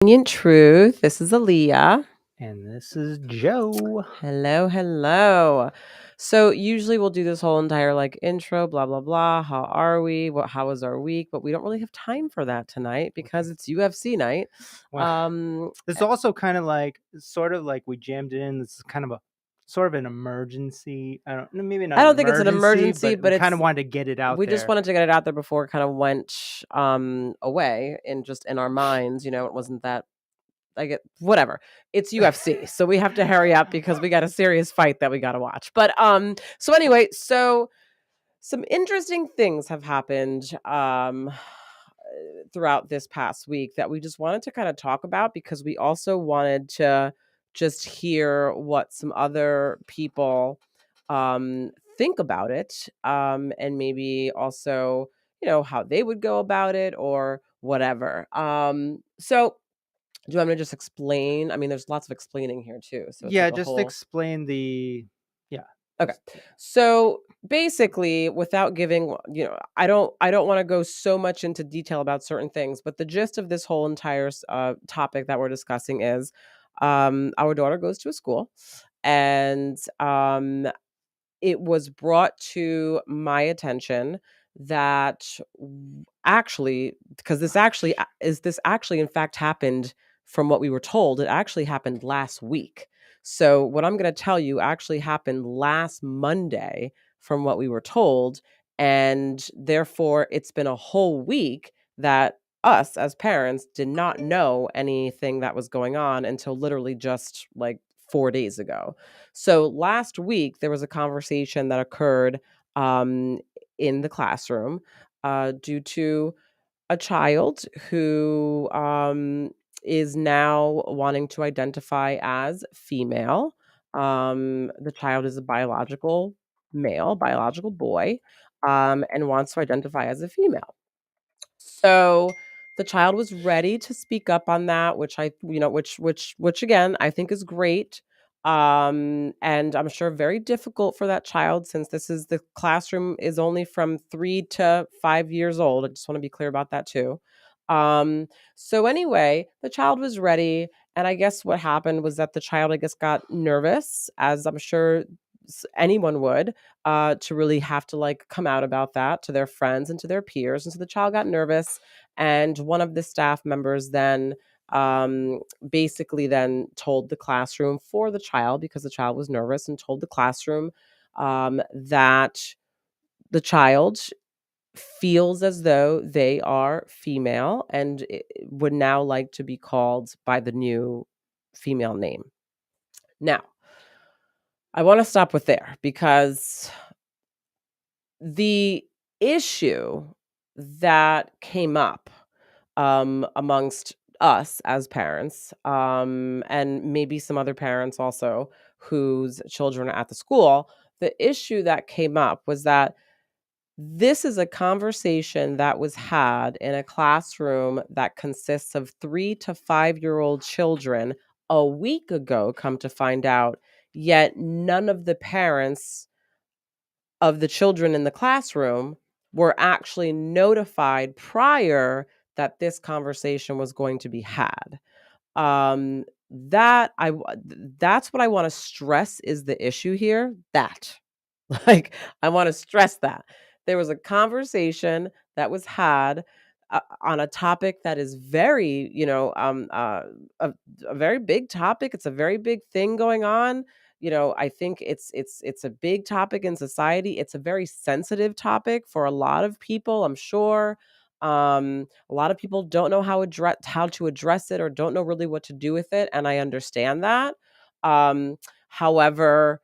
Convenient Truth. This is Aaliyah. And this is Joe. Hello. So usually we'll do this whole entire intro, blah blah blah. How are we? How was our week? But we don't really have time for that tonight because it's UFC night. Well, this is also kind of sort of like we jammed it in. This is kind of a sort of an emergency. Maybe not. I don't think it's an emergency, but we kind of wanted to get it out we there. just wanted to get it out there before it kind of went away in our minds. It wasn't that whatever. It's UFC, so we have to hurry up because we got a serious fight that we got to watch. But so anyway, so some interesting things have happened throughout this past week that we just wanted to kind of talk about because we also wanted to just hear what some other people think about it, and maybe also how they would go about it or whatever. So do you want me to just explain? I mean, there's lots of explaining here too. So it's yeah, like a just whole... explain the. Yeah. Okay. So basically, without giving, I don't want to go so much into detail about certain things, but the gist of this whole entire topic that we're discussing is our daughter goes to a school, and it was brought to my attention that actually, because this actually in fact happened from what we were told, it actually happened last week. So what I'm going to tell you actually happened last Monday from what we were told, and therefore it's been a whole week that us as parents did not know anything that was going on until literally just 4 days ago. So last week, there was a conversation that occurred in the classroom due to a child who is now wanting to identify as female. The child is a biological male, biological boy, and wants to identify as a female. So the child was ready to speak up on that, which which again I think is great. And I'm sure very difficult for that child since the classroom is only from 3 to 5 years old. I just want to be clear about that too. Um, so anyway, the child was ready, and I guess what happened was that the child, I guess, got nervous, as I'm sure anyone would, to really have to come out about that to their friends and to their peers. And so the child got nervous, and one of the staff members then basically then told the classroom for the child, because the child was nervous, and told the classroom that the child feels as though they are female and would now like to be called by the new female name. Now, I want to stop with there because the issue that came up amongst us as parents, and maybe some other parents also whose children are at the school, the issue that came up was that this is a conversation that was had in a classroom that consists of 3 to 5-year-old children a week ago, come to find out, yet none of the parents of the children in the classroom were actually notified prior that this conversation was going to be had. That's what I want to stress is the issue here. That I want to stress that there was a conversation that was had on a topic that is very, a very big topic. It's a very big thing going on. I think it's a big topic in society. It's a very sensitive topic for a lot of people, I'm sure. A lot of people don't know how to address it or don't know really what to do with it, and I understand that. However,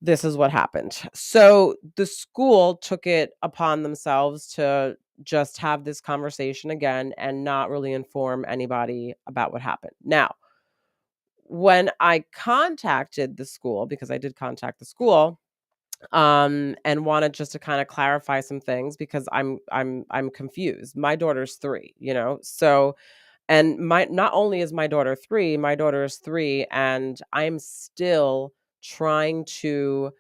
this is what happened. So the school took it upon themselves to just have this conversation again and not really inform anybody about what happened. Now, when I contacted the school, because I did contact the school, and wanted just to kind of clarify some things because I'm confused. My daughter's 3, so, and my not only is my daughter 3, my daughter is 3, and I'm still trying to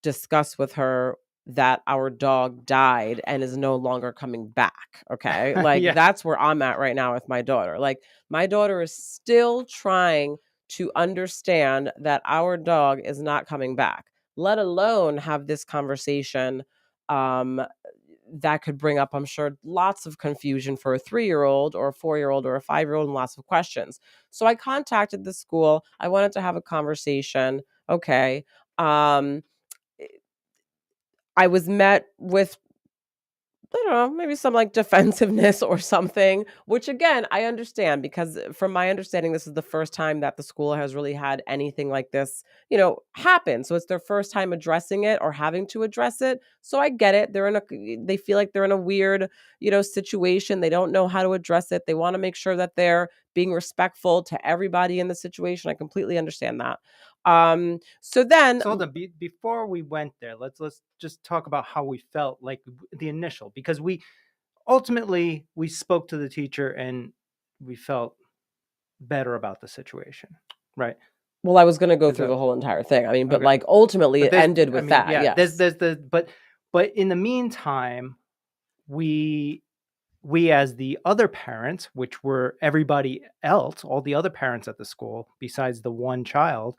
discuss with her that our dog died and is no longer coming back. Okay. Like, Yeah. that's where I'm at right now with my daughter. Like, my daughter is still trying to understand that our dog is not coming back, let alone have this conversation. Um, that could bring up, I'm sure, lots of confusion for a 3-year-old or a 4-year-old or a 5-year-old, and lots of questions. So I contacted the school. I wanted to have a conversation. Okay. Um, I was met with, I don't know, maybe some like defensiveness or something, which again, I understand because from my understanding, this is the first time that the school has really had anything like this, happen. So it's their first time addressing it or having to address it. So I get it. They feel like they're in a weird, situation. They don't know how to address it. They want to make sure that they're being respectful to everybody in the situation. I completely understand that. So then, So hold on, before we went there, let's just talk about how we felt, like the initial, because we ultimately we spoke to the teacher and we felt better about the situation, right? well, I was going to go Is through that the whole entire thing. I mean, but okay? like ultimately But it there's, ended I with mean, that. yeah, Yes. there's the but in the meantime, we as the other parents, which were everybody else, all the other parents at the school besides the one child,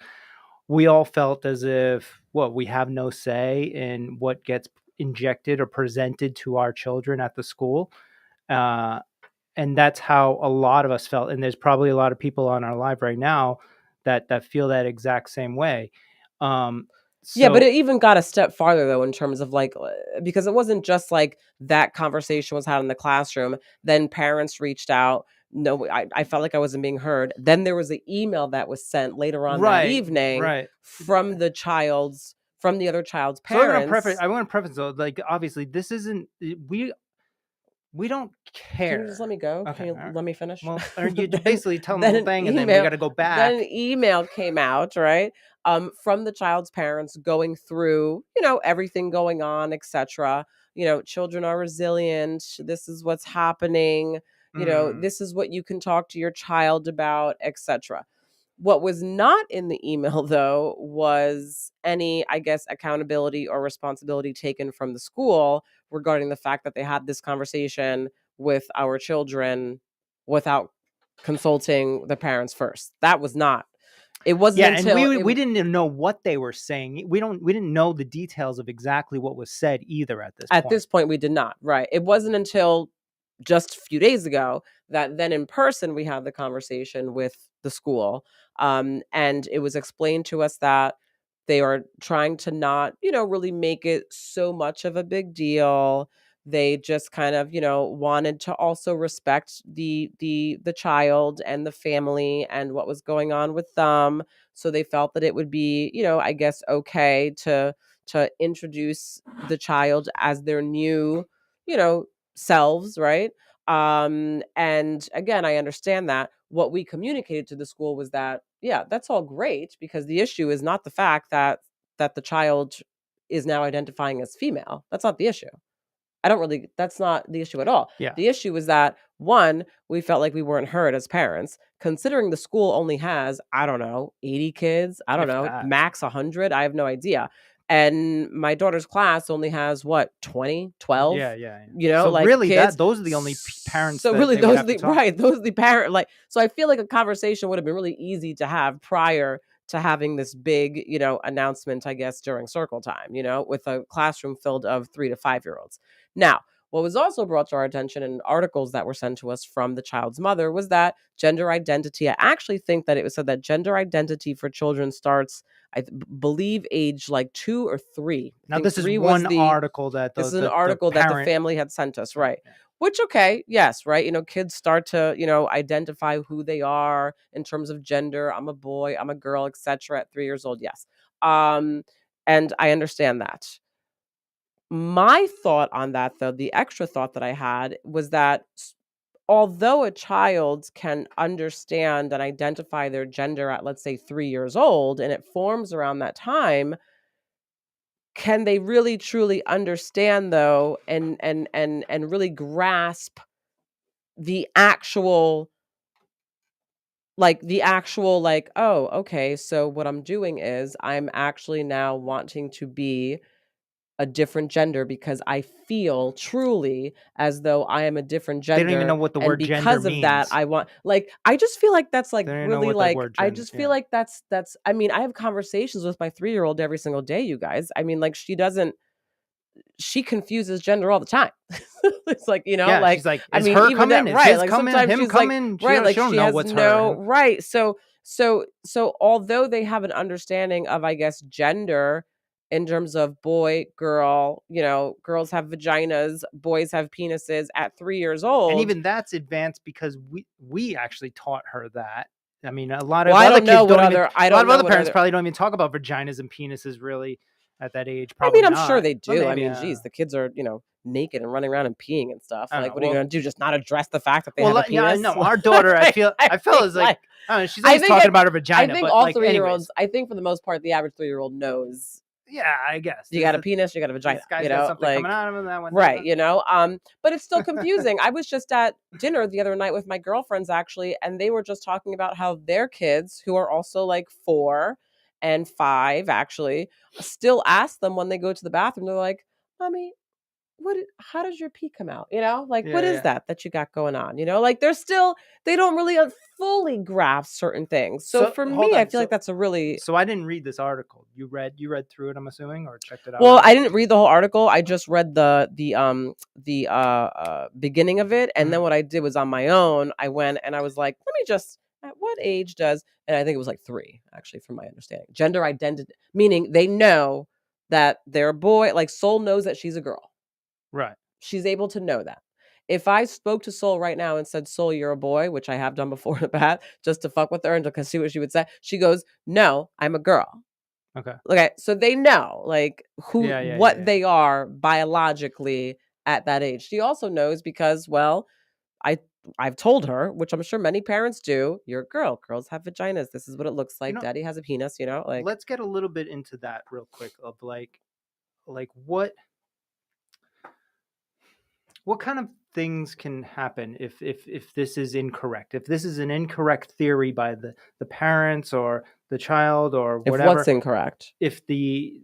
we all felt as if what we have no say in what gets injected or presented to our children at the school. Uh, and that's how a lot of us felt. And there's probably a lot of people on our live right now that feel that exact same way. Um, Yeah, but so it even got a step farther though in terms of like because it wasn't just like that conversation was had in the classroom. Then parents reached out. No, I felt like I wasn't being heard. Then there was an email that was sent later on that right, evening right. from the other child's So I'm gonna preface. parents. I want to preface though, like obviously this isn't we don't Can you just let care. me go? Okay, Can you all right. let me finish? Well, or you then basically tell them the then whole an thing, and then we got email to go then an back. email came out, right? From the child's parents going through, everything going on, etc. Children are resilient. This is what's happening. Mm. This is what you can talk to your child about, etc. What was not in the email, though, was any, I guess, accountability or responsibility taken from the school regarding the fact that they had this conversation with our children without consulting the parents first. That was not. It wasn't Yeah, and until we didn't even know what they were saying. We didn't know the details of exactly what was said either at this at point. this point we did not. Right. It wasn't until just a few days ago that then in person we had the conversation with the school, and it was explained to us that they are trying to not really make it so much of a big deal. They just kind of wanted to also respect the child and the family and what was going on with them, so they felt that it would be I guess okay to introduce the child as their new you know selves, right? And again, I understand that what we communicated to the school was that, yeah, that's all great because the issue is not the fact that the child is now identifying as female. That's not the issue. That's not the issue at all. Yeah, The issue is that, one, we felt like we weren't heard as parents, considering the school only has, I don't know, 80 kids, I don't if know, that. max 100, I have no idea. And my daughter's class only has what, 20, Yeah, 12, yeah, yeah. So like really, kids. that those are the only parents So that really they would those are have to the talk right, to. those are the parent, like, so I feel like a conversation would have been really easy to have prior to having this big, announcement, I guess, during circle time, with a classroom filled of 3 to 5 year olds. Now, what was also brought to our attention in articles that were sent to us from the child's mother was that gender identity, I actually think that it was said that gender identity for children starts, believe, age like 2 or 3. I Now think this is 3 was one the article that this is an the article that the parent. family had sent us, Right. right? Yeah. Which, okay, yes, right? Kids start to, identify who they are in terms of gender. I'm a boy, I'm a girl, etc. At 3 years old, yes. Um, and I understand that. My thought on that, though, the extra thought that I had was that although a child can understand and identify their gender at, let's say, 3 years old, and it forms around that time, can they really truly understand though and really grasp the actual like, oh, okay, so what I'm doing is I'm actually now wanting to be a different gender because I feel truly as though I am a different They don't even know gender, what the and word gender because of that, means. I want like I just feel like that's like They don't even know really what the like word I gender. just feel Yeah. like that's I mean, I have conversations with my 3-year-old every single day, you guys. I mean, like she confuses gender all the time. It's like, Yeah. like, She's like, I is mean, her even that, coming? Is right? his Like coming? sometimes Him she's like, coming? right, like She don't she know has what's her. no, right. So although they have an understanding of, I guess, gender in terms of boy, girl, girls have vaginas, boys have penises at 3 years And old. even that's advanced because we actually taught her that. I mean, a lot Well, of I other don't kids know what don't even. other, I A lot don't of know other what parents other, probably don't even talk about vaginas and penises really at that age. I mean, Probably I'm sure not. they But do. I maybe. mean, geez, the kids are, naked and running around and peeing and stuff. I don't Like, know. what are you Well, gonna do? Just not address the fact that they have well, a yeah, I penis? know. Our daughter, I feel, I I felt mean, is like, like, I don't know. She's I always think talking it, about her I vagina, think but all like, three year anyways, olds, I think for the most part, the average 3-year-old knows yeah, I guess you got a penis, you got a vagina, this guy's got something coming like, out of him. That one, right, but it's still confusing. I was just at dinner the other night with my girlfriends actually, and they were just talking about how their kids, who are also like 4 and 5 actually, still ask them when they go to the bathroom. They're like, "Mommy, how does your pee come out?" Like, what yeah, is yeah. that you got going on? Like they don't really fully grasp certain things. So So for hold me, I on. feel like that's a really So I didn't read this article. You read through it, I'm assuming, or checked it out well, already? I didn't read the whole article. I just read the beginning of it, and then Mhm. what I did was on my own. I went and I was like, let me just. At what age does? And I think it was like 3, actually, from my understanding. Gender identity, meaning they know that they're a boy. Like Soul knows that she's a girl. Right. She's able to know that. If I spoke to Soul right now and said, "Soul, you're a boy," which I have done before in the past, just to fuck with her and to see what she would say, she goes, "No, I'm a girl." Okay. Okay, so they know like Yeah, yeah, yeah, what yeah. they are biologically at that age. She also knows because, well, I I've told her, which I'm sure many parents do, "You're a girl. Girls have vaginas. This is what it looks You like. know, Daddy has a penis," like let's get a little bit into that real quick of like what kind of things can happen if this is incorrect, if this is an incorrect theory by the parents or the child or if what's whatever. incorrect. If the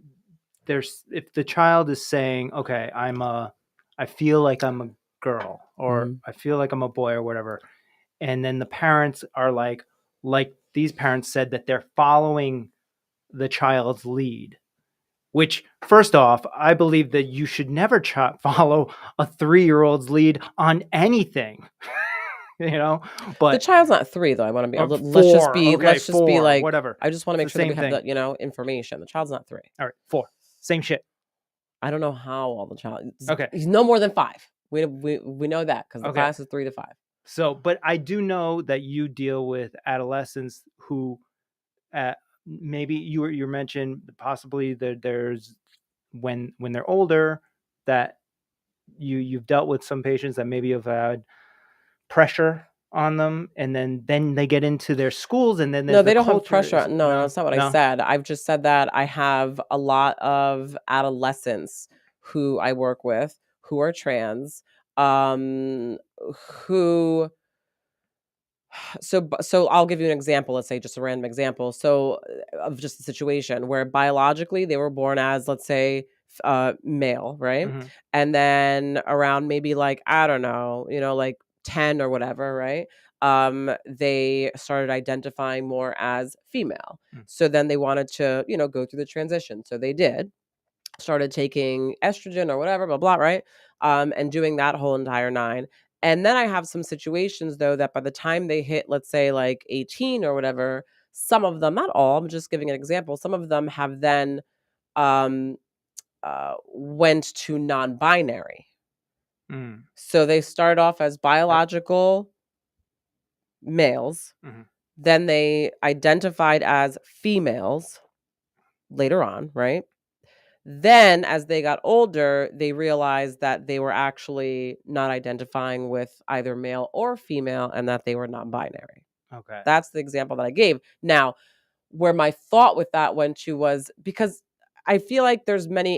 child is saying, okay, I feel like I'm a girl, or Mhm. I feel like I'm a boy, or whatever, and then the parents are like these parents said that they're following the child's lead, which, first off, I believe that you should never follow a 3-year-old's lead on anything, you know, The but child's not 3 though. I wanna be or let's just four, be okay, let's just be 4, like whatever. I just wanna It's make the sure that we same have thing. the, information. The child's not 3. All right, 4. Same shit. I don't know how all the child Okay. he's no more than 5. We know that because the Okay. class is 3 to 5. So, but I do know that you deal with adolescents who, maybe you mentioned possibly that there's when they're older, that you've dealt with some patients that maybe have had pressure on them, and then they get into their schools, and then No, there's the they don't have culture. pressure. No, no, No, that's not what I no. said. I've just said that I have a lot of adolescents who I work with who are trans, um, who so I'll give you an example, let's say just a random example. So of just a situation where biologically they were born as, let's say, male, right? Hmm. And then around maybe like, I don't know, like 10 or whatever, right? They started identifying more as female. So then they wanted to, go through the transition. So they did started taking estrogen or whatever, blah, blah, right? And doing that whole entire 9. And then I have some situations though that by the time they hit, let's say like 18 or whatever, some of them, not all, I'm just giving an example, some of them have then um, went to non-binary. Mm. So they start off as biological males, Mm-hmm. then they identified as females later on, right? Then, as they got older, they realized that they were actually not identifying with either male or female and that they were non binary. Okay. That's the example that I gave. Now, where my thought with that went to was because I feel like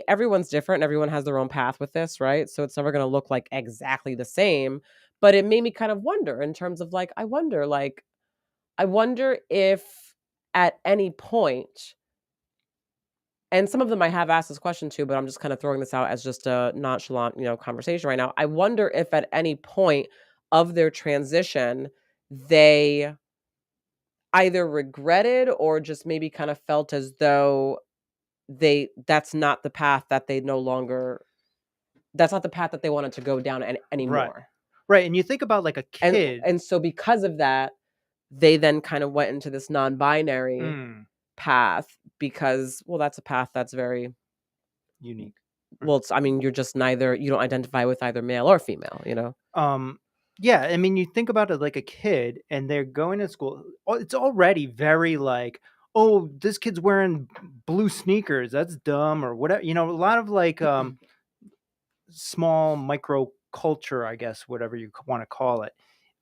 everyone's different and everyone has their own path with this, right? So it's never going to look like exactly the same. But it made me kind of wonder in terms of like, I wonder if at any point and some of them I have asked this question to, but I'm just kind of throwing this out as just a nonchalant, conversation right now. I wonder if at any point of their transition, they either regretted or just maybe kind of felt as though that's not the path that they no longer that's not the path that they wanted to go down Right. anymore. Right, and you think about, like, a And kid. and so because of that, they then kind of went into this non-binary Mm, path because, well, that's a path that's very unique. Right. well, I mean, you don't identify with either male or female, you know? Um, yeah, I mean, you think about it like a kid, and they're going to school. It's already very like, oh, this kid's wearing blue sneakers. That's dumb, or whatever. You know, a lot of like small micro culture, I guess, whatever you want to call it.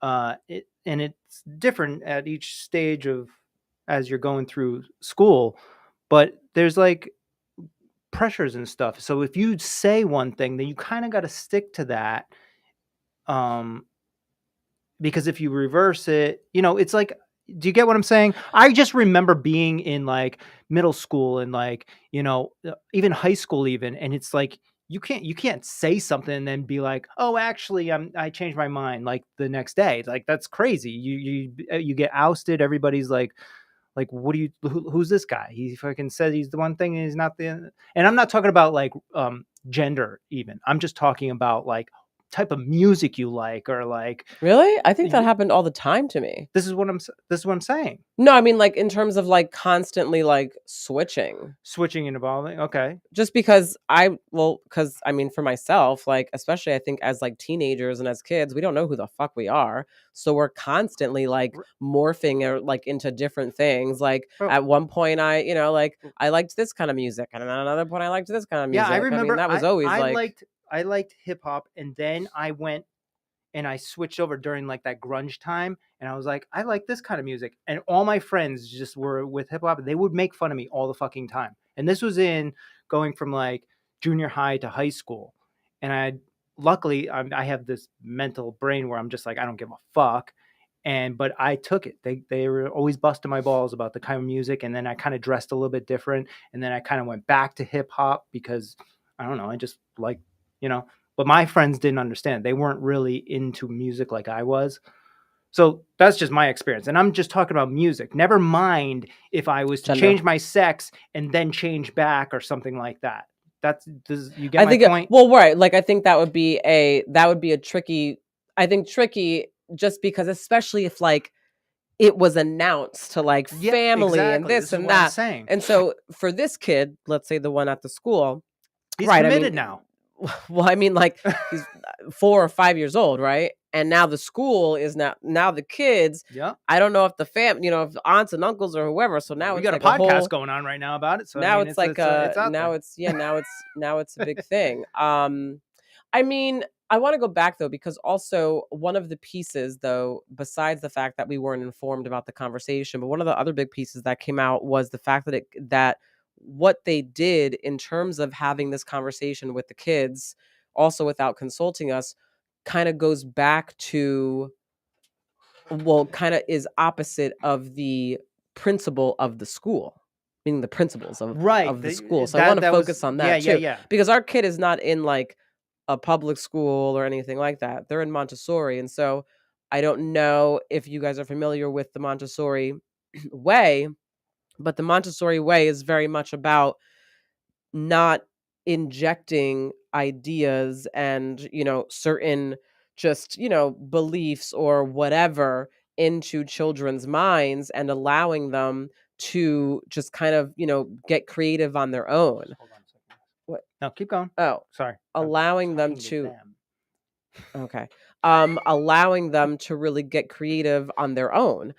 And it's different at each stage of as you're going through school, but there's like pressures and stuff. So if you say one thing, then you kind of got to stick to that. Um, because if you reverse it, it's like, do you get what I'm saying? I just remember being in like middle school and like, even high school even, and it's like you can't say something and then be like, "Oh, actually I changed my mind," like the next day. Like that's crazy. You get ousted. Everybody's like, what do you who's this guy? He fucking says he's the one thing and he's not the. And I'm not talking about like gender even. I'm just talking about like type of music you like, or like Really? I think that happened all the time to me. this is what I'm saying. No, I mean, like, in terms of, like, constantly, like, switching. Switching and evolving. Okay. Just because because I mean, for myself, like, especially I think as, like, teenagers and as kids, we don't know who the fuck we are. So we're constantly, like, R- morphing or, like, into different things. Like, Bro, at one point, I liked this kind of music, and at another point, I liked this kind of yeah, I music. I mean, remember that was always, like I liked hip hop, and then I went and I switched over during like that grunge time, and I was like, I like this kind of music. And all my friends just were with hip hop. They would make fun of me all the fucking time. And this was in going from like junior high to high school. And luckily I have this mental brain where I'm just like, I don't give a fuck. But I took it. They were always busting my balls about the kind of music, and then I kind of dressed a little bit different, and then I kind of went back to hip hop because I don't know, I just like, you know, but my friends didn't understand. They weren't really into music like I was. So that's just my experience. And I'm just talking about music. Never mind if I was to gender. change my sex and then change back or something like that. Does you get I my think point? well, right, like, I think that would be a tricky tricky just because especially if, like, it was announced to, like, Yeah, family and exactly. this This is and what I'm that, saying. and so for this kid, let's say the one at the school, He's right, I mean, committed now. well, I mean, like, he's 4 or 5 years old, right? And now the school is now the kids, Yeah. I don't know if if aunts and uncles or whoever, so Well, now we it's got a like a podcast whole going on right now about it. So I now mean it's like it's out now there. it's yeah, now it's a big thing. I mean, I wanna go back though because also one of the pieces though, besides the fact that we weren't informed about the conversation, but one of the other big pieces that came out was the fact that what they did in terms of having this conversation with the kids, also without consulting us, kinda goes back to well, kinda is opposite of the principal of the school, meaning the principals of Right. of the school, so I That wanna that was focus on yeah, that yeah, too, yeah. because our kid is not in, like, a public school or anything like that, they're in Montessori, and so I don't know if you guys are familiar with the Montessori way, but the Montessori way is very much about not injecting ideas and, certain just, beliefs or whatever into children's minds and allowing them to just kind of, get creative on their own. Hold on a second. What? No, keep going. Oh, Sorry. I'm allowing them talking to to them. Okay. Allowing them to really get creative on their own.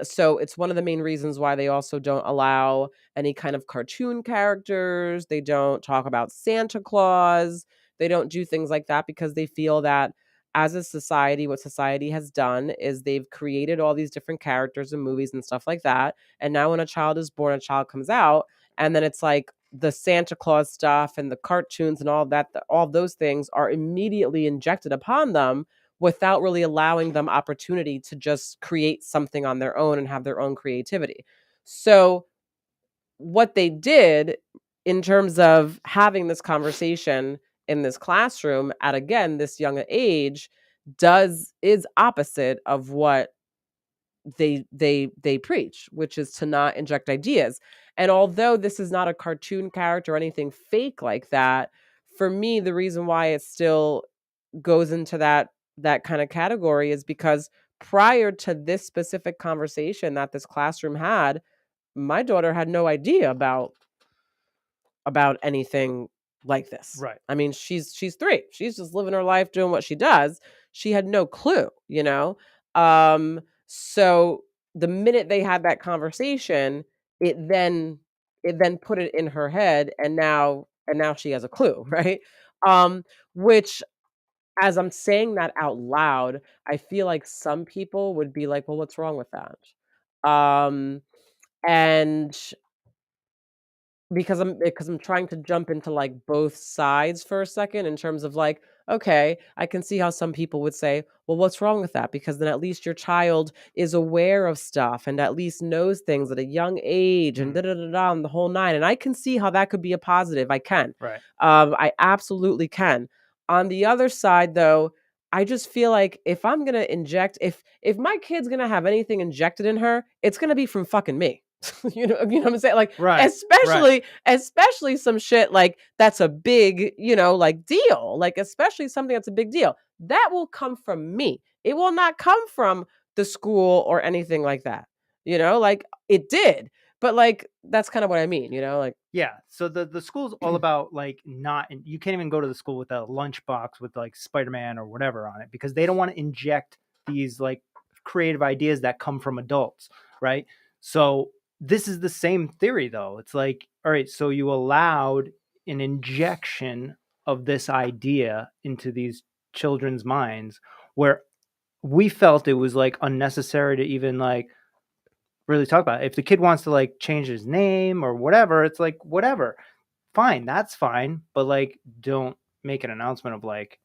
So it's one of the main reasons why they also don't allow any kind of cartoon characters. They don't talk about Santa Claus. They don't do things like that because they feel that as a society, what society has done is they've created all these different characters and movies and stuff like that. And now when a child is born, a child comes out, and then it's like the Santa Claus stuff and the cartoons and all that, all those things are immediately injected upon them without really allowing them opportunity to just create something on their own and have their own creativity. So what they did in terms of having this conversation in this classroom at, again, this young age, is opposite of what they preach, which is to not inject ideas. And although this is not a cartoon character or anything fake like that, for me, the reason why it still goes into that kind of category is because prior to this specific conversation that this classroom had, my daughter had no idea about anything like this. Right. I mean, she's 3. She's just living her life doing what she does. She had no clue, you know? So the minute they had that conversation, it then it then put it in her head, and now she has a clue, right? Which, as I'm saying that out loud, I feel like some people would be like, "Well, what's wrong with that?" And because I'm trying to jump into, like, both sides for a second in terms of, like, okay, I can see how some people would say, "Well, what's wrong with that?" Because then at least your child is aware of stuff and at least knows things at a young age and Mm, da da da da and the whole 9, and I can see how that could be a positive, I can. right. I absolutely can. On the other side, though, I just feel like if I'm gonna inject if my kid's gonna have anything injected in her, it's gonna be from fucking me. You know what I'm saying? Like, Right. Right. especially some shit like that's a big, like, deal, like, especially something that's a big deal. That will come from me. It will not come from the school or anything like that. Like, it did, but, like, that's kinda what I mean, like. Yeah. So the school's all about like not, you can't even go to the school with a lunchbox with like Spider-Man or whatever on it because they don't want to inject these like creative ideas that come from adults, right? So this is the same theory though. It's like, all right, so you allowed an injection of this idea into these children's minds where we felt it was like unnecessary to even like really talk about it. If the kid wants to like change his name or whatever, it's like whatever. Fine, that's fine, but like don't make an announcement of like,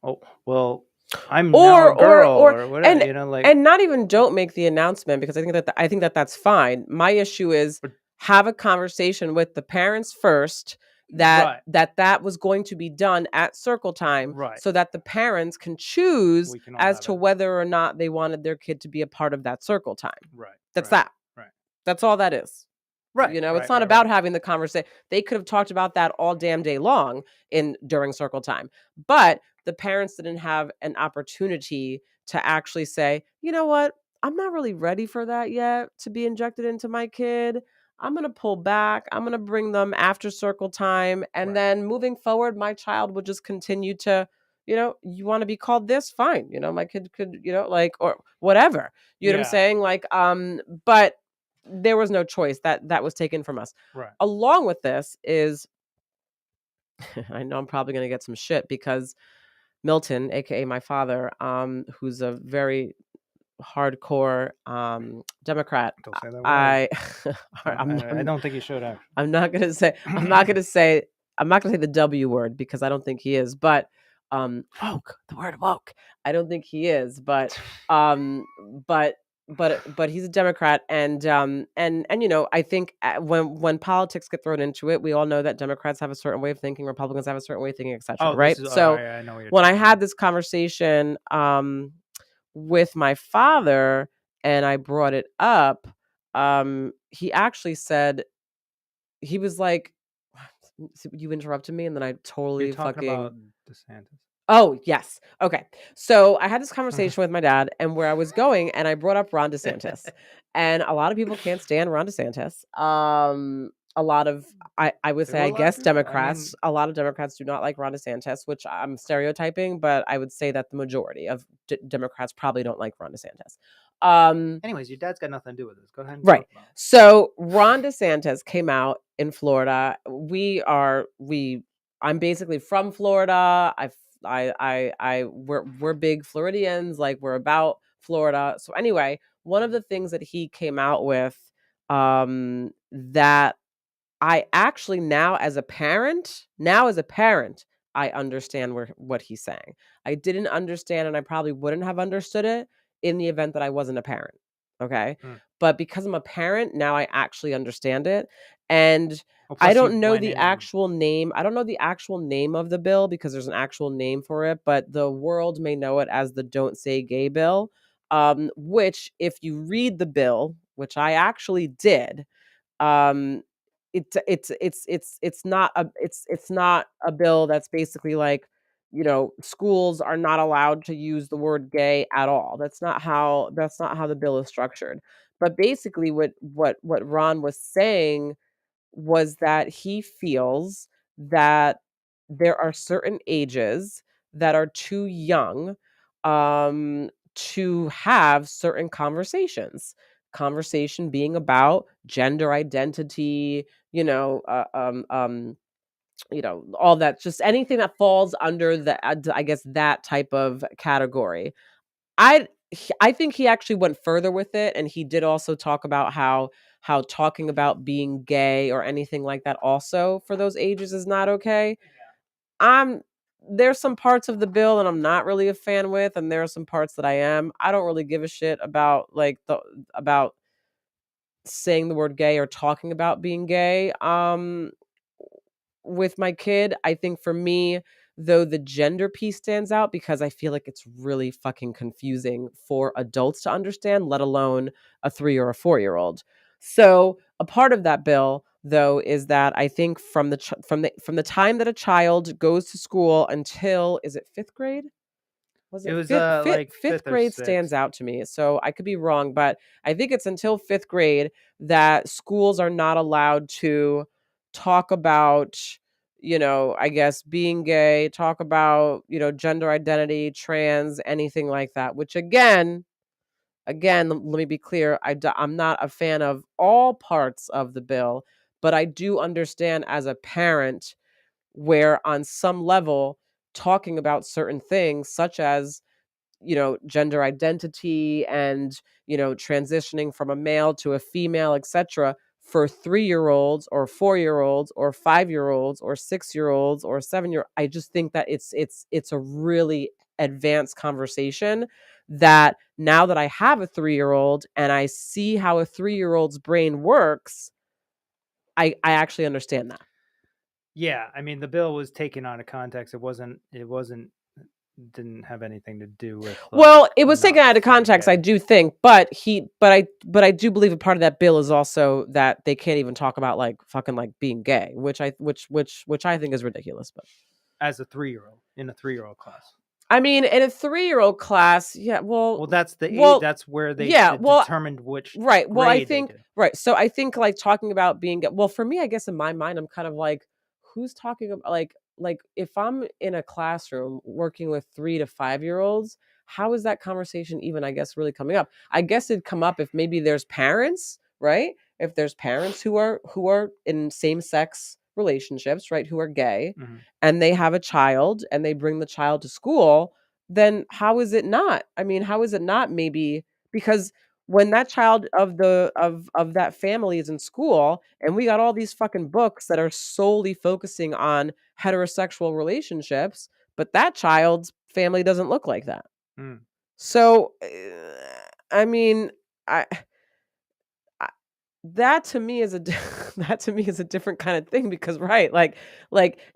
"Oh, well, I'm now a girl," Or or whatever, and you know, like and not even don't make the announcement because I think that that's fine. My issue is but have a conversation with the parents first that right, that was going to be done at circle time right. so that the parents can choose We can all as have to it. whether or not they wanted their kid to be a part of that circle time. Right, That's right, that. right. That's all that is. Right, It's right, not right, about right. having the conversation. They could have talked about that all damn day long in during circle time. But the parents didn't have an opportunity to actually say, "You know what? I'm not really ready for that yet to be injected into my kid. I'm going to pull back. I'm going to bring them after circle time and Right. then moving forward my child will just continue to, you want to be called this? Fine. My kid could, like, or whatever. You know what I'm Yeah, saying? Like, but there was no choice that was taken from us. right. Along with this is I know I'm probably gonna get some shit because Milton, aka my father, who's a very hardcore Democrat. Don't say that word. I I don't think you should actually. I'm not gonna say I'm not gonna say I'm not gonna say the W word because I don't think he is, but woke, the word woke. I don't think he is, um but but he's a Democrat and I think when politics get thrown into it, we all know that Democrats have a certain way of thinking, Republicans have a certain way of thinking, etc. Oh, this Right? is all So right. I know what you're when I talking had about. this conversation with my father and I brought it up, he actually said he was like, "You interrupted me," and then I You're totally talking fucking about DeSantis. Oh, yes. Okay. So I had this conversation with my dad and where I was going, and I brought up Ron DeSantis. And a lot of people can't stand Ron DeSantis. A lot of I would There say were I a lot of guess people. I mean, a lot of Democrats do not like Ron DeSantis, which I'm stereotyping, but I would say that the majority of Democrats probably don't like Ron DeSantis. Um anyways, your dad's got nothing to do with this. Go ahead and Right. talk about it. So Ron DeSantis came out in Florida. I'm basically from Florida. We're big Floridians. Like, we're about Florida. So anyway, one of the things that he came out with, that I actually now as a parent, I understand what he's saying. I didn't understand, and I probably wouldn't have understood it in the event that I wasn't a parent. Okay. Hmm. but because I'm a parent, now I actually understand it. And Well, I plus you don't know went the in and actual name. I don't know the actual name of the bill because there's an actual name for it, but the world may know it as the Don't Say Gay bill, which if you read the bill, which I actually did, um it's not a bill that's basically like, schools are not allowed to use the word gay at all. That's not how the bill is structured. But basically what Ron was saying was that he feels that there are certain ages that are too young, to have certain conversations. Conversation being about gender identity, all that, just anything that falls under I guess that type of category. I think he actually went further with it, and he did also talk about how talking about being gay or anything like that also for those ages is not okay. I'm There's some parts of the bill that I'm not really a fan with, and there are some parts that I am. I don't really give a shit about about saying the word gay or talking about being gay. With my kid, I think for me, though, the gender piece stands out because I feel like it's really fucking confusing for adults to understand, let alone a 3 or a 4-year-old. So, a part of that bill, though, is that I think from the time that a child goes to school until, is it 5th grade? Was it it was 5th? like 5th fifth or grade stands sixth. out to me, so I could be wrong, but I think it's until 5th grade that schools are not allowed to talk about, I guess, being gay, talk about, gender identity, trans, anything like that, which let me be clear, I'm not a fan of all parts of the bill, but I do understand as a parent where on some level, talking about certain things such as, gender identity and, transitioning from a male to a female, etc., for 3-year-olds or 4-year-olds or 5-year-olds or 6-year-olds or 7-year, I just think that it's a really advanced conversation that now that I have a 3-year-old and I see how a 3-year-old's brain works, I actually understand that. Yeah, I mean the bill was taken out of context. It wasn't didn't have anything to do with like Well, it was not taken out of saying context, I gay. do think, but I do believe a part of that bill is also that they can't even talk about like fucking like being gay, which I think is ridiculous. But As a 3-year-old in a 3-year-old class. I mean, in a 3-year-old class, yeah, Well, that's the age. well, That's where they yeah, well, determined which right. Well, I grade they think did. right. So I think like talking about being well, for me, I guess in my mind, I'm kind of like, who's talking about like if I'm in a classroom working with 3 to 5-year-olds, how is that conversation even, I guess, really coming up? I guess it'd come up if maybe there's parents, right? If there's parents who are in same sex relationships, right, who are gay, Mhm. and they have a child and they bring the child to school, then how is it not? I mean, how is it not maybe because when that child of that family is in school and we got all these fucking books that are solely focusing on heterosexual relationships, but that child's family doesn't look like that. Mm. So, I mean, I, I that to me is that to me is a different kind of thing because right, like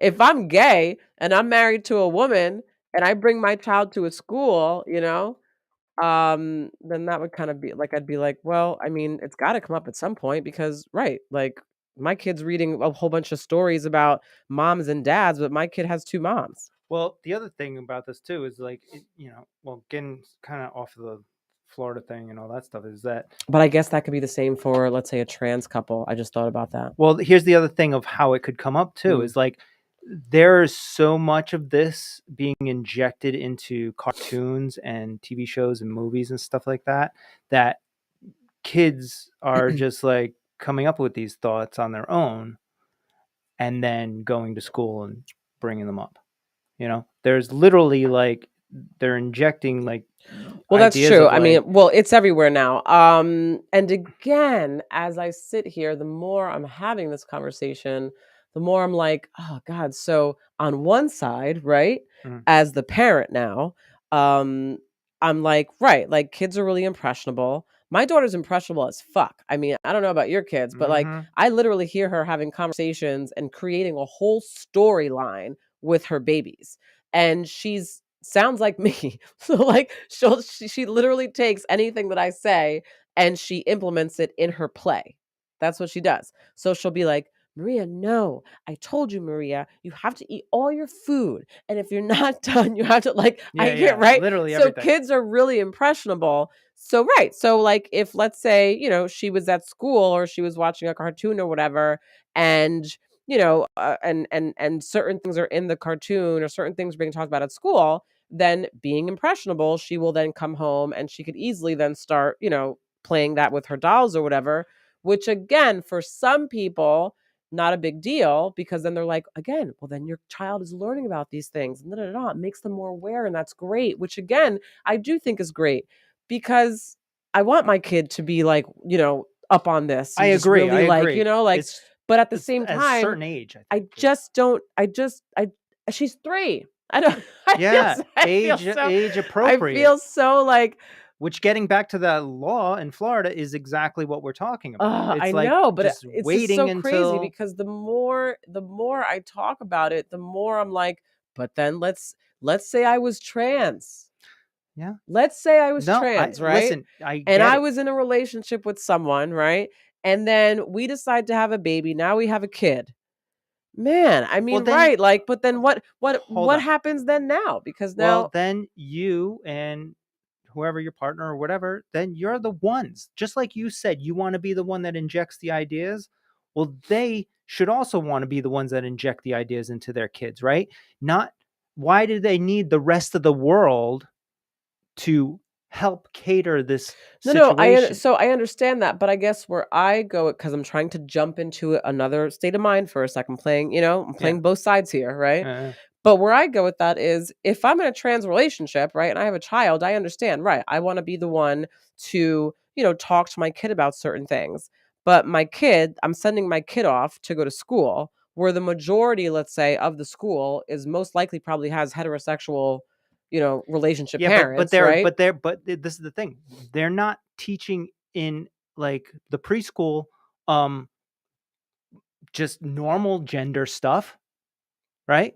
if I'm gay and I'm married to a woman and I bring my child to a school, then that would kind of be like I'd be like, well, I mean, it's got to come up at some point because right, like my kid's reading a whole bunch of stories about moms and dads, but my kid has two moms. Well, the other thing about this too is like, well, getting kind of off the Florida thing and all that stuff is that, But I guess that could be the same for, let's say, a trans couple. I just thought about that. well, here's the other thing of how it could come up too Mm. is like, there's so much of this being injected into cartoons and TV shows and movies and stuff like that, that kids are just like coming up with these thoughts on their own and then going to school and bringing them up. There's literally like they're injecting like Well, that's ideas true. of I mean, like, well, it's everywhere now. And again, as I sit here, the more I'm having this conversation, the more I'm like, oh God. So on one side, right, mm, as the parent now, um, I'm like, right, like kids are really impressionable. My daughter's impressionable as fuck. I mean, I don't know about your kids, but like Mhm. I literally hear her having conversations and creating a whole storyline with her babies. And she's sounds like me. So like she literally takes anything that I say and she implements it in her play. That's what she does. So she'll be like, Maria, no, I told you, Maria, you have to eat all your food. And if you're not done, you have to like, I Yeah, get yeah, right. literally So everything. kids are really impressionable. So, right. So, like, if let's say, she was at school or she was watching a cartoon or whatever, and, and certain things are in the cartoon or certain things are being talked about at school, then being impressionable, she will then come home and she could easily then start, playing that with her dolls or whatever, which again, for some people, not a big deal because then they're like, again, well, then your child is learning about these things and it makes them more aware. And that's great, which again, I do think is great because I want my kid to be like, up on this I and just agree. I really like, agree. like, but at the It's same at a time, certain age, I I think. just don't, I, she's 3. I don't, Yeah, age I appropriate. feel so like, Which, getting back to that law in Florida, is exactly what we're talking about. I It's like know, but just it's just waiting so crazy until, because the more I talk about it, the more I'm like, but then let's say I was trans. yeah. Let's say I was No, I trans, right? listen, I And get I it. was in a relationship with someone, right? And then we decide to have a baby. Now we have a kid. Man, I Well, mean, then, right, like, but then what what hold what on. happens then now? Because Well, now then you and whoever your partner or whatever, then you're the ones. Just like you said, you want to be the one that injects the ideas. Well, they should also want to be the ones that inject the ideas into their kids, right? Not, why do they need the rest of the world to help cater this no, situation? so I understand that, but I guess where I go because I'm trying to jump into another state of mind for a second, I'm Yeah. playing both sides here, right? Uh, But where I go with that is if I'm in a trans relationship, right, and I have a child, I understand, right? I want to be the one to, talk to my kid about certain things. But I'm sending my kid off to go to school where the majority, let's say, of the school is most likely probably has heterosexual, relationship yeah, but parents, right? this is the thing. They're not teaching in like the preschool um just normal gender stuff, right?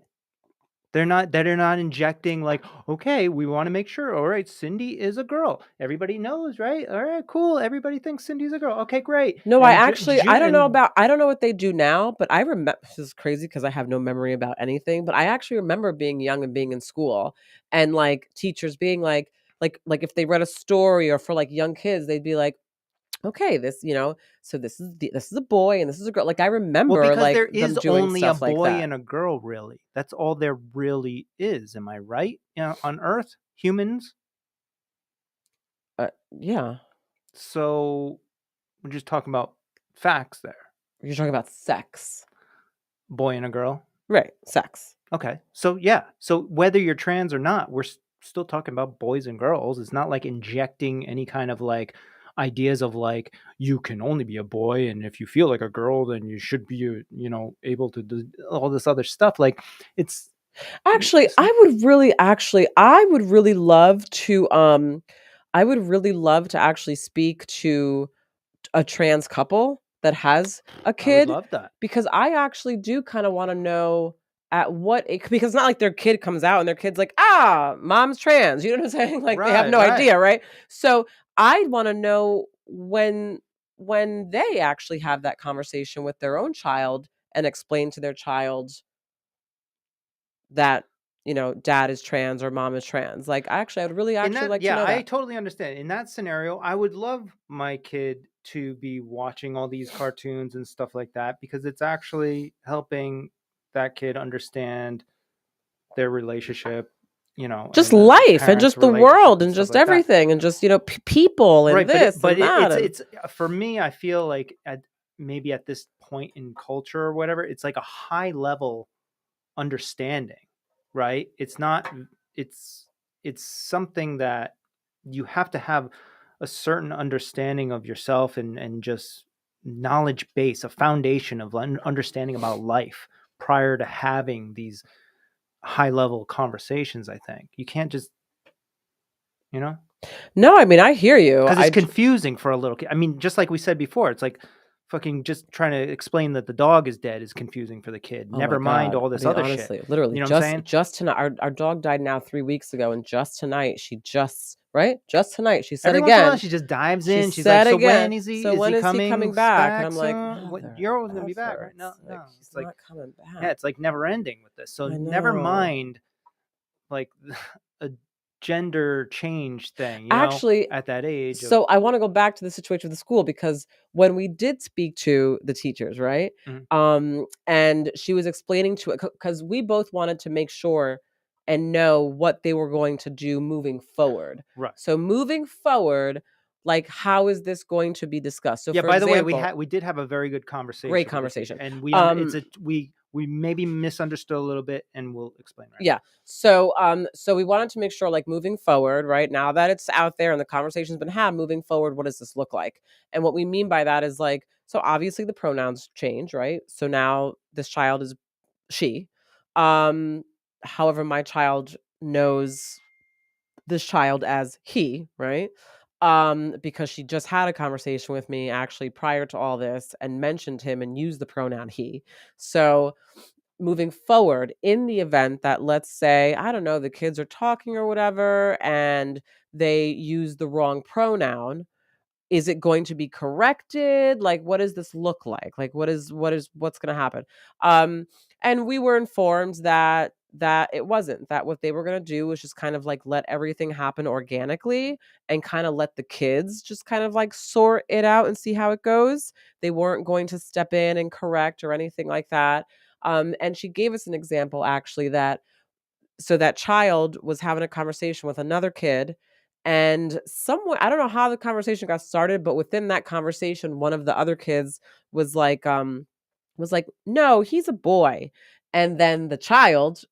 They're not injecting like, okay, we want to make sure. All right, Cindy is a girl. Everybody knows, right? All right, cool. Everybody thinks Cindy's a girl. Okay, great. No, And and I don't know what they do now, but I remember this is crazy because I have no memory about anything, but I actually remember being young and being in school and like teachers being like if they read a story or for like young kids, they'd be like, okay, so this is a boy and this is a girl. Like I well, remember because like there them is doing only a stuff like boy that. and a girl, really. That's all there really is. Am I right? On Earth, humans. Yeah. So we're just talking about facts there. You're talking about sex. Boy and a girl. Right, sex. Okay. So yeah. So whether you're trans or not, we're still talking about boys and girls. It's not like injecting any kind of like ideas of like you can only be a boy, and if you feel like a girl, then you should be able to do all this other stuff. Like it's Actually, it's not. I would really love to I would really love to actually speak to a trans couple that has a I would kid love that. because I actually do kind of want to know at what because it's not like their kid comes out and their kid's like, "Ah, mom's trans." You know what I'm saying? Like they have Right. no Right. idea, right? So, I want to know when they actually have that conversation with their own child and explain to their child that, dad is trans or mom is trans. Like, I would really In actually that, like to yeah, know I that. totally understand. In that scenario, I would love my kid to be watching all these cartoons and stuff like that because it's actually helping that kid understand their relationship, Just and the life and parents' just the relationship world and and stuff just like that. everything and just, people and Right, but this and that and it's for me. I feel like maybe at this point in culture or whatever, it's like a high level understanding, right? It's not. It's it's something that you have to have a certain understanding of yourself and just knowledge base, a foundation of understanding about life prior to having these high level conversations. I think you can't just, you know. No, I mean, I hear you. Because it's confusing for a little kid. I mean, just like we said before, it's like fucking just trying to explain that the dog is dead is confusing for the kid. Oh my Never mind God. all I this mean, other shit. honestly, literally You know what I'm saying? just tonight our dog died now 3 weeks ago, and just tonight she just right? Just tonight she said Every once in a while, again. she just dives She in. She's like, said "So when again, is he? "So Is when he is he coming coming back?" And back I'm like, soon? What? "Mother You're always gonna be back, right? No, efforts." Like no. he's It's like, not coming yeah, back. it's like never ending with this. So I never know. mind like a gender change thing. Actually, At that age of. so I want to go back to the situation with the school because when we did speak to the teachers, right? Mhm. And she was explaining to it because we both wanted to make sure and know what they were going to do moving forward. Right. So moving forward, like how is this going to be discussed? So Yeah. for By the way, example, we did have a very good great conversation with the teacher, conversation. and it's Um, a we maybe misunderstood a little bit, and we'll explain right now. Yeah. So we wanted to make sure, like, moving forward, right now that it's out there and the conversation's been had, moving forward, what does this look like? And what we mean by that is like, so obviously the pronouns change, right? So now this child is she. Um, However, my child knows this child as he, right? Because she just had a conversation with me actually prior to all this and mentioned him and used the pronoun he. So moving forward in the event that, let's say, I don't know, the kids are talking or whatever and they use the wrong pronoun, is it going to be corrected? Like, what does this look like? Like, what's going to happen? And we were informed that it wasn't, that what they were going to do was just kind of like let everything happen organically and kind of let the kids just kind of like sort it out and see how it goes. They weren't going to step in and correct or anything like that. And she gave us an example actually that, so that child was having a conversation with another kid, and somewhere, I don't know how the conversation got started, but within that conversation one of the other kids was like, "No, he's a boy." And then the child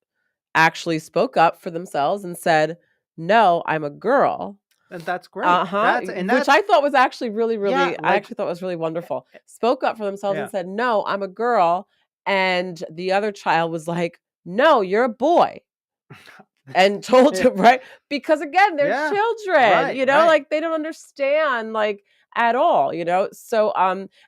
actually spoke up for themselves and said, "No, I'm a girl." And that's great. Uh-huh, That's and which that's I thought was actually really, yeah, really, I like actually thought was really wonderful. Spoke up for themselves yeah. and said, "No, I'm a girl." And the other child was like, "No, you're a boy." And told him, right? Because again, they're Yeah. children, Right, you know, right. like they don't understand like at all, you know? So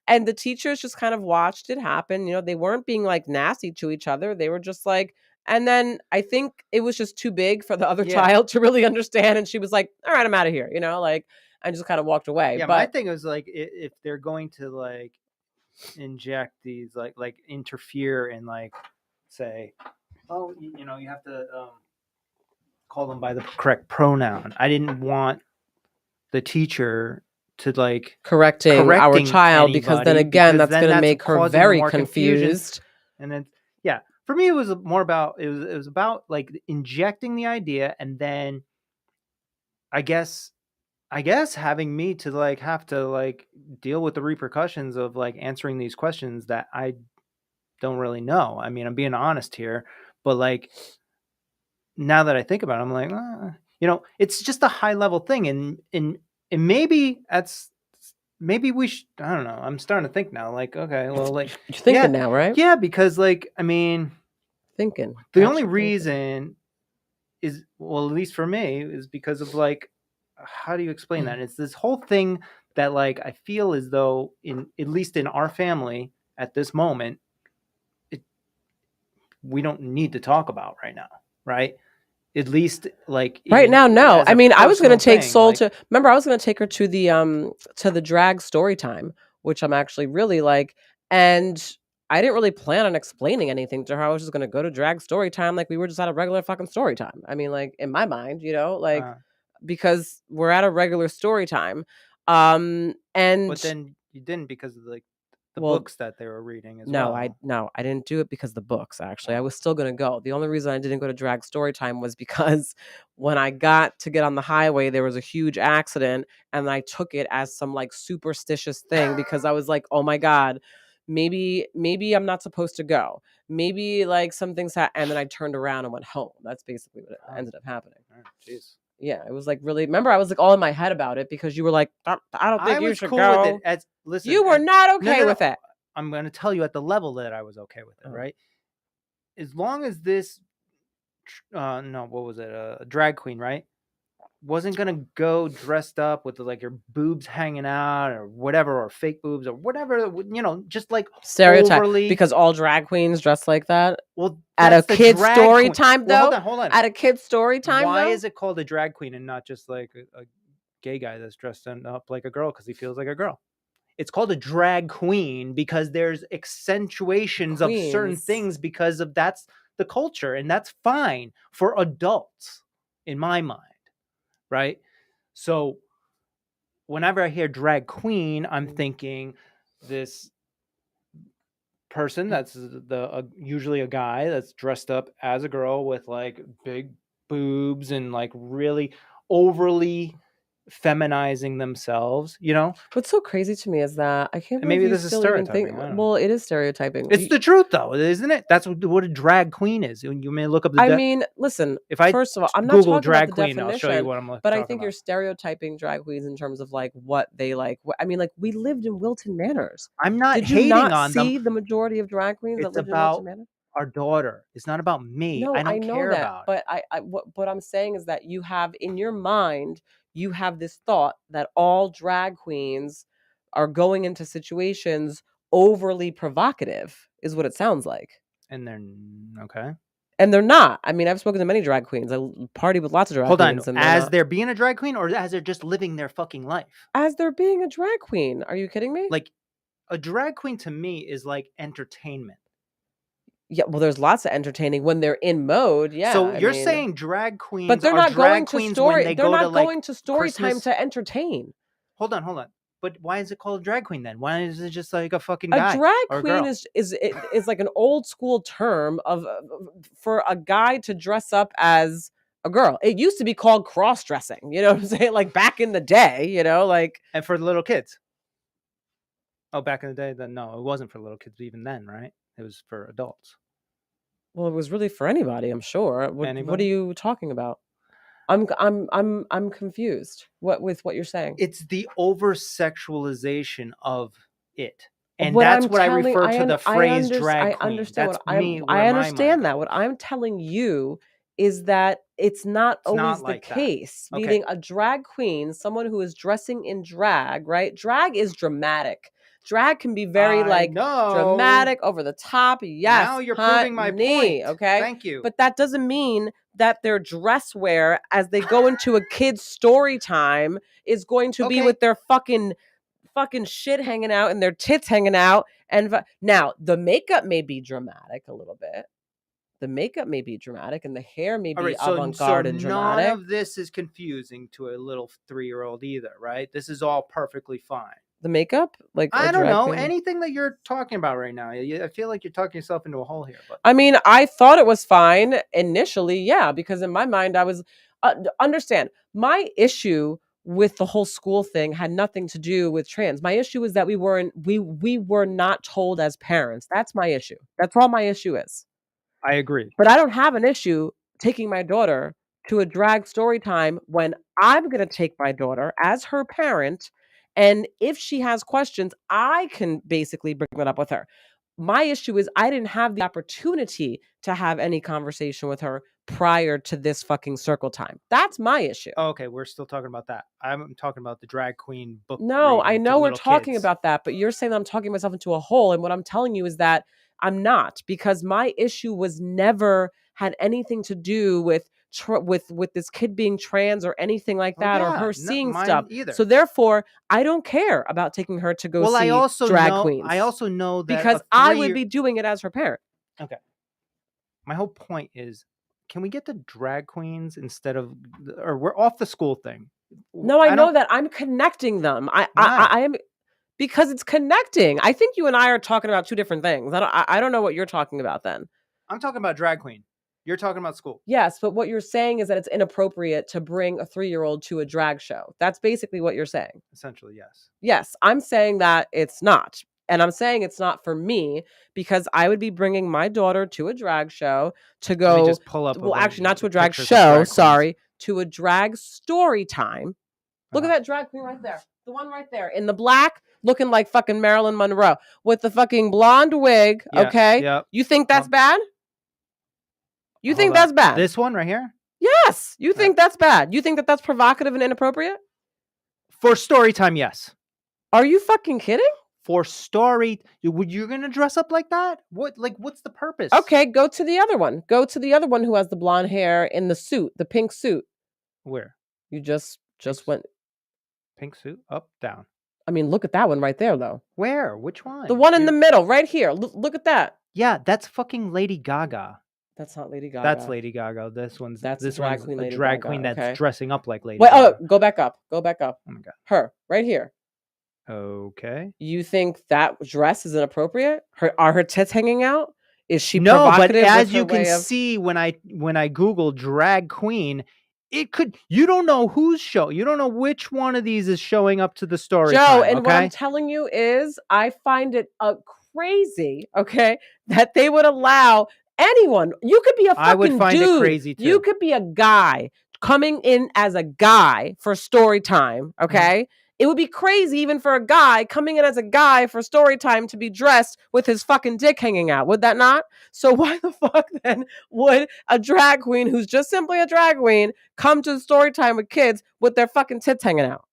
and the teachers just kind of watched it happen, you know, they weren't being like nasty to each other. They were just like, and then I think it was just too big for the other Yeah. child to really understand, and she was like, "All right, I'm out of here," you know, like, and just kind of walked away. Yeah, my But thing is like if they're going to like inject these like interfere and like say, oh, you have to call them by the correct pronoun. I didn't want the teacher to like correcting our correcting child, because then anybody again, because that's then going to that's make her causing very more confusion. confused. And then yeah, for me it was more about it was about like injecting the idea and then I guess having me to like have to like deal with the repercussions of like answering these questions that I don't really know. I mean, I'm being honest here, but like now that I think about it, I'm like, it's just a high level thing, and maybe that's maybe we should. I don't know. I'm starting to think now. Like, okay, well, like, You're yeah, thinking now, right? yeah, because like, I mean, Thinking. the only Actual thinking. reason is, well, at least for me, is because of like, how do you explain that? It's this whole thing that like I feel as though in at least in our family at this moment, it, we don't need to talk about right now, right? At least like Right in now, no. as I a mean, I was gonna personal take thing, Soul like to, remember I was gonna take her to the drag story time, which I'm actually really like, and I didn't really plan on explaining anything to her. I was just gonna go to drag story time like we were just at a regular fucking story time. I mean, like in my mind, you know, like uh, because we're at a regular story time. but And then you didn't because of like the well, books that they were reading as no, well. I didn't do it because the books, actually. I Oh. was still gonna go. The only reason I didn't go to drag story time was because when I got to get on the highway, there was a huge accident, and I took it as some, like, superstitious thing because I was like, "Oh my god, maybe I'm not supposed to go. Maybe, like, some things ha," and then I turned around and went home. That's basically what Oh, ended up happening. jeez. Yeah, it was, like, really, remember I was, like, all in my head about it because you were like, I don't I think you was should cool with it go." as listen, You were not no, okay with no. it. I'm going to tell you at the level that I was okay with it, Oh. right? As long as this no, what was it? A drag queen, right? wasn't gonna go dressed up with like your boobs hanging out or whatever, or fake boobs or whatever, just like Stereotype, overly. because all drag queens dress like that? Well, At a that's the kid's drag story queen. time, Well, hold though? on, hold on. At a kid's story time, Why though? is it called a drag queen and not just like a gay guy that's dressed up like a girl because he feels like a girl? It's called a drag queen because there's accentuations of certain Queens. things because of that's the culture, and that's fine for adults in my mind, right? So whenever I hear drag queen, I'm thinking this person that's usually a guy that's dressed up as a girl with like big boobs and like really overly feminizing themselves, What's so crazy to me is that I can't and believe maybe you this is still even think. stereotyping. I don't know. Well, it is stereotyping. It's the truth, though, isn't it? That's what a drag queen is. You may look up I mean, listen, if I first of all, I'm not Google talking about drag the queen, I'll show you definition, what I'm but I talking think you're about. stereotyping drag queens in terms of like what they like. I mean, like, we lived in Wilton Manors. I'm not Did you hating not on them. see the majority of drag queens that It's lived in Wilton about Manors? our daughter. It's not about me. No, I I don't know care that, about it. but what I'm saying is that you have in your mind, you have this thought that all drag queens are going into situations overly provocative, is what it sounds like. And they're okay. And they're not. I mean, I've spoken to many drag queens. I party with lots of drag Hold on. queens, and they're As not. they're being a drag queen, or as they're just living their fucking life? As they're being a drag queen. Are you kidding me? Like, a drag queen to me is like entertainment. Yeah, well, there's lots of entertaining when they're in mode. Yeah, So I you're mean, saying drag but queens they're are not drag going to queens when story. they They're go to not like going to story time Christmas? to entertain. Hold on. But why is it called a drag queen then? Why is it just like a fucking A guy drag or a queen girl? is like an old school term of for a guy to dress up as a girl. It used to be called cross dressing. You know what I'm saying? Like back in the day. Like. And for little kids. Oh, back in the day, then no, it wasn't for little kids even then, right? It was for adults. Well, it was really for anybody, I'm sure. What are Anybody? you talking about? I'm confused. With what you're saying? It's the over sexualization of it. And What that's I'm what I telling refer to the phrase drag I queen. understand That's what me where I my mind understand that. goes. What I'm telling you is that it's not It's not always the like that. case. Okay. Meaning a drag queen, someone who is dressing in drag, right? Drag is dramatic. Drag can be very I like know. dramatic, over the top. Now Yes, you're proving my honey. point. Okay. Thank you. But that doesn't mean that their dress wear as they go into a kid's story time is going to be Okay. with their fucking shit hanging out and their tits hanging out. And now the makeup may be dramatic a little bit. The makeup may be dramatic and the hair may All be right, so avant-garde and none dramatic. of this is confusing to a little 3-year-old either, right? This is all perfectly fine. The makeup, like a I don't drag know queen. anything that you're talking about right now. I feel like you're talking yourself into a hole here. But I mean, I thought it was fine initially, yeah, because in my mind I was understand. My issue with the whole school thing had nothing to do with trans. My issue is that we were not told as parents. That's my issue. That's all my issue is. I agree. But I don't have an issue taking my daughter to a drag story time when I'm going to take my daughter as her parent. And if she has questions, I can basically bring that up with her. My issue is I didn't have the opportunity to have any conversation with her prior to this fucking circle time. That's my issue. Oh, okay, we're still talking about that. I'm talking about the drag queen book No, I reading to know we're little talking kids. about that, but you're saying that I'm talking myself into a hole. And what I'm telling you is that I'm not, because my issue was never had anything to do with with this kid being trans or anything like Oh that, or yeah, her no, seeing stuff. mine either. So therefore, I don't care about taking her to go Well, see drag queens I also know that because I would be doing it as her parent. Okay. My whole point is, can we get to drag queens instead of, or we're off the school thing? No, I know that I'm connecting them. Why? I am, because it's connecting. I think you and I are talking about two different things. I don't know what you're talking about then. I'm talking about drag queen. You're talking about school. Yes, but what you're saying is that it's inappropriate to bring a 3-year-old to a drag show. That's basically what you're saying. Essentially, yes. Yes, I'm saying that it's not. And I'm saying it's not for me because I would be bringing my daughter to a drag show to Let me go, just pull up well, actually not to a drag pictures of show, drag queens. sorry, to a drag story time. Look Uh-huh. at that drag queen right there. The one right there in the black, looking like fucking Marilyn Monroe with the fucking blonde wig, Yeah, okay? yep. You think that's bad? You think Hold on. that's bad? This one right here? Yeah, Yes. You think that's bad? You think that that's provocative and inappropriate? For story time, yes. Are you fucking kidding? For story, you're gonna dress up like that? What's the purpose? Okay, go to the other one. Go to the other one who has the blonde hair in the suit, the pink suit. Where? You just went. Pink suit? Up, down. I mean, look at that one right there, though. Where? Which one? The one in the middle, right here. Look at that. Yeah, that's fucking Lady Gaga. That's not Lady Gaga. That's Lady Gaga. That's this drag one's queen a Lady drag Gaga, queen that's okay? dressing up like Lady Wait, Gaga. oh, go back up. Go back up. Oh my god. Her, right here. Okay. You think that dress is inappropriate? Are her tits hanging out? Is she No, but provocative with as her you can way of... see when I Google drag queen, you don't know who's you don't know which one of these is showing up to the story Joe, time, and what I'm okay? telling you is I find it crazy, okay, that they would allow anyone. You could be a I would fucking find it dude. crazy too. You could be a guy coming in as a guy for story time, okay? It would be crazy even for a guy coming in as a guy for story time to be dressed with his fucking dick hanging out. Would that not? So why the fuck then would a drag queen who's just simply a drag queen come to story time with kids with their fucking tits hanging out?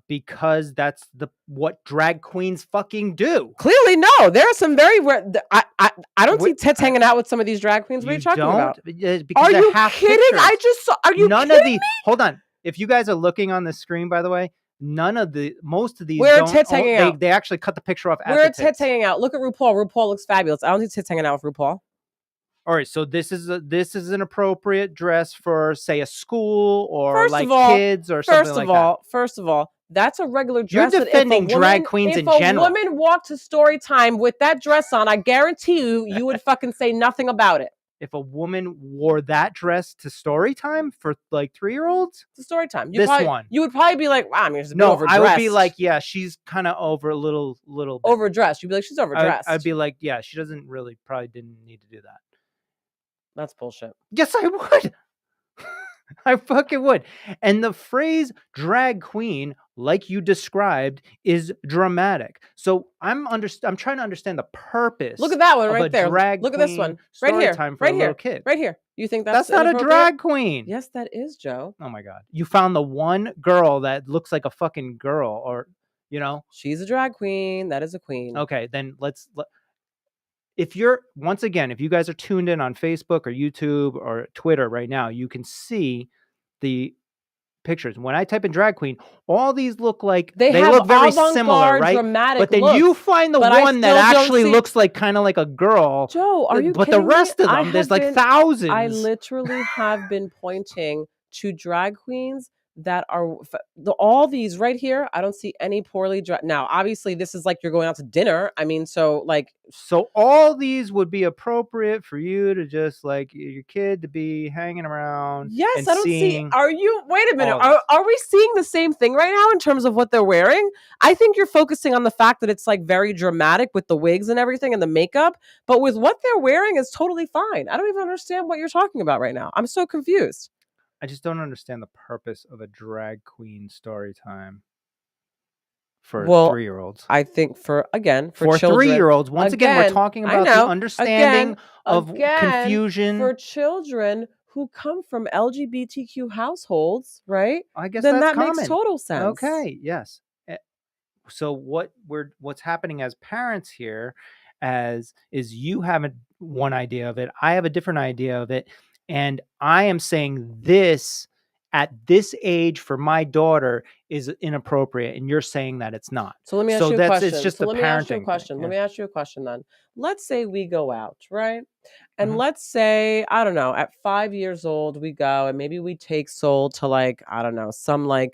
Because that's what drag queens fucking do. Clearly, no. There are some very I don't see tits hanging out with some of these drag queens. What are you talking about? Because Are they're you half kidding? pictures. I just saw. Are you None kidding of the me? Hold on. If you guys are looking on the screen, by the way, most of these Where are don't. tits hanging out? They actually cut the picture off. Where are tits hanging out? Look at RuPaul. RuPaul looks fabulous. I don't see tits hanging out with RuPaul. All right, so this is an appropriate dress for, say, a school or First like of all, kids or something like that. First of all, that's a regular You're dress. That defending drag queens in general. If a woman walked to story time with that dress on, I guarantee you would fucking say nothing about it. If a woman wore that dress to story time for like 3-year-olds, to story time, you would probably be like, wow, I mean, she's a bit overdressed. I would be like, yeah, she's kind of over a little bit. Overdressed. You'd be like, she's overdressed. I'd be like, yeah, she probably didn't need to do that. That's bullshit. Yes, I would. I fucking would. And the phrase drag queen, like you described, is dramatic. So I'm trying to understand the purpose. Look at that one right there. Drag Look at this one right story here. Time for right a here. Little kid. Right here. You think that's not a drag queen? Yes, that is, Joe. Oh my god! You found the one girl that looks like a fucking girl, or she's a drag queen. That is a queen. Okay, then if you guys are tuned in on Facebook or YouTube or Twitter right now, you can see the pictures. When I type in drag queen, all these look like they look very similar, right? But then you find the one that actually looks like kind of like a girl. Joe, are you But kidding the rest me? of them, there's like thousands. I literally have been pointing to drag queens that are all these right here. I don't see any poorly dressed. Now, obviously, this is like you're going out to dinner. I mean, so all these would be appropriate for you to just like your kid to be hanging around. Yes, I don't see. Are you? Wait a minute. Are we seeing the same thing right now in terms of what they're wearing? I think you're focusing on the fact that it's like very dramatic with the wigs and everything and the makeup, but with what they're wearing is totally fine. I don't even understand what you're talking about right now. I'm so confused. I just don't understand the purpose of a drag queen story time for 3-year-olds. I think for children, 3-year-olds. Once again, we're talking about the understanding of confusion for children who come from LGBTQ households, right? I guess then that's that common. Makes total sense. Okay, yes. So what's happening as parents here is you have one idea of it, I have a different idea of it. And I am saying this at this age for my daughter is inappropriate, and you're saying that it's not. So let me ask you a question. It's just the parenting. Let me ask you a question then. Let's say we go out, right? And let's say, I don't know, at 5 years old, we go and maybe we take Soul to some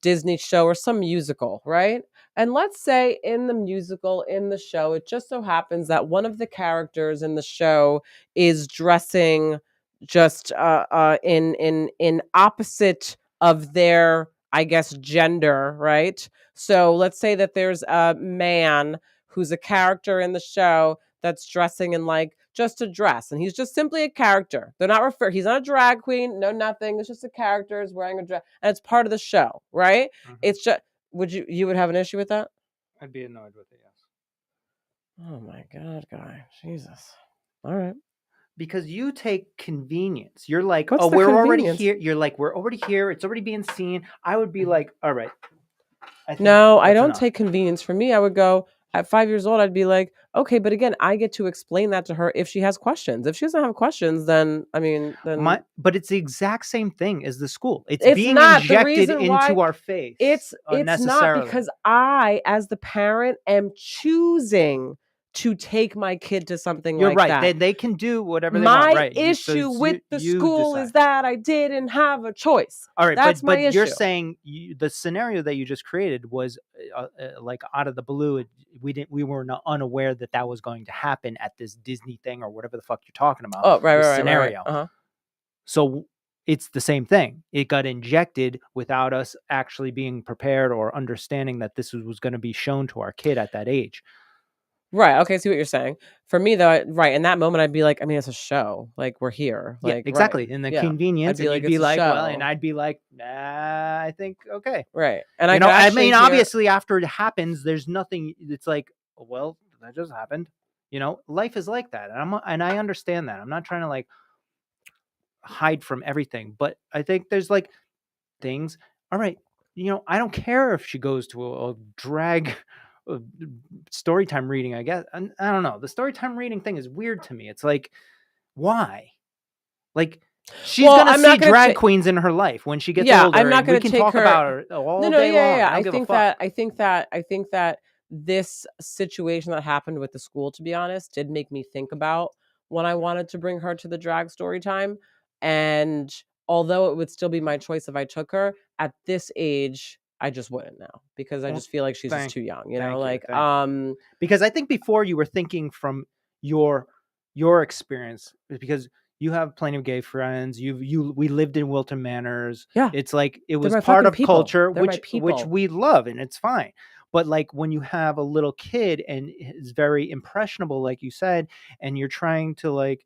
Disney show or some musical, right? And let's say in the musical, in the show, it just so happens that one of the characters in the show is dressing just in opposite of their, I guess, gender, right? So let's say that there's a man who's a character in the show that's dressing in just a dress, and he's just simply a character. They're not he's not a drag queen, no nothing. It's just a character is wearing a dress, and it's part of the show, right? It's just you would have an issue with that? I'd be annoyed with it, yes. Oh my god, guy. Jesus. All right. because you take convenience. You're like, What's oh, the we're already convenience? here. You're like, we're already here. It's already being seen. I would be like, all right, I think No, I that's don't enough. take convenience. For me, I would go at 5 years old, I'd be like, okay, but again, I get to explain that to her if she has questions. If she doesn't have questions, then I mean, then But it's the exact same thing as the school. It's it's being not the injected reason why. into our face It's not unnecessarily. because I, as the parent, am choosing to take my kid to something You're like right. that. They can do whatever they want, My right? So issue it's with the you school is decide. that I didn't have a choice. All right, That's my you're issue. saying the scenario that you just created was like out of the blue. We were not unaware that that was going to happen at this Disney thing or whatever the fuck you're talking about. Oh, right, This right, right, right, right. scenario. Uh-huh. So it's the same thing. It got injected without us actually being prepared or understanding that this was going to be shown to our kid at that age. Right. Okay, I see what you're saying. For me though, right, in that moment I'd be like, I mean, it's a show. Like we're here. Yeah, Like, right. exactly. In the Yeah. I'd convenience, be and like, you'd be it's a like, well, and show. I'd be like, nah, I think okay. Right. And I could I actually mean, hear. obviously, after it happens, there's nothing. It's like, well, that just happened. Life is like that, and I understand that. I'm not trying to like hide from everything, but I think there's like things. All right, I don't care if she goes to a drag uh, story time reading. I guess I don't know. The story time reading thing is weird to me. It's like, why? Like, she's Well, gonna I'm see not gonna drag take. queens in her life when she gets Yeah, I'm older, not and we gonna can take talk her. about her No, all no, day yeah, yeah, long. yeah. I don't give a fuck. I think that this situation that happened with the school, to be honest, did make me think about when I wanted to bring her to the drag story time. And although it would still be my choice if I took her, at this age, I just wouldn't now because I Well, just feel like she's just thank too young, thank you. Because I think before you were thinking from your your experience, because you have plenty of gay friends. We lived in Wilton Manors. yeah, It's like it they're was my part fucking of people. culture, They're my which people. we love, and it's fine. But like when you have a little kid and is very impressionable, like you said, and you're trying to like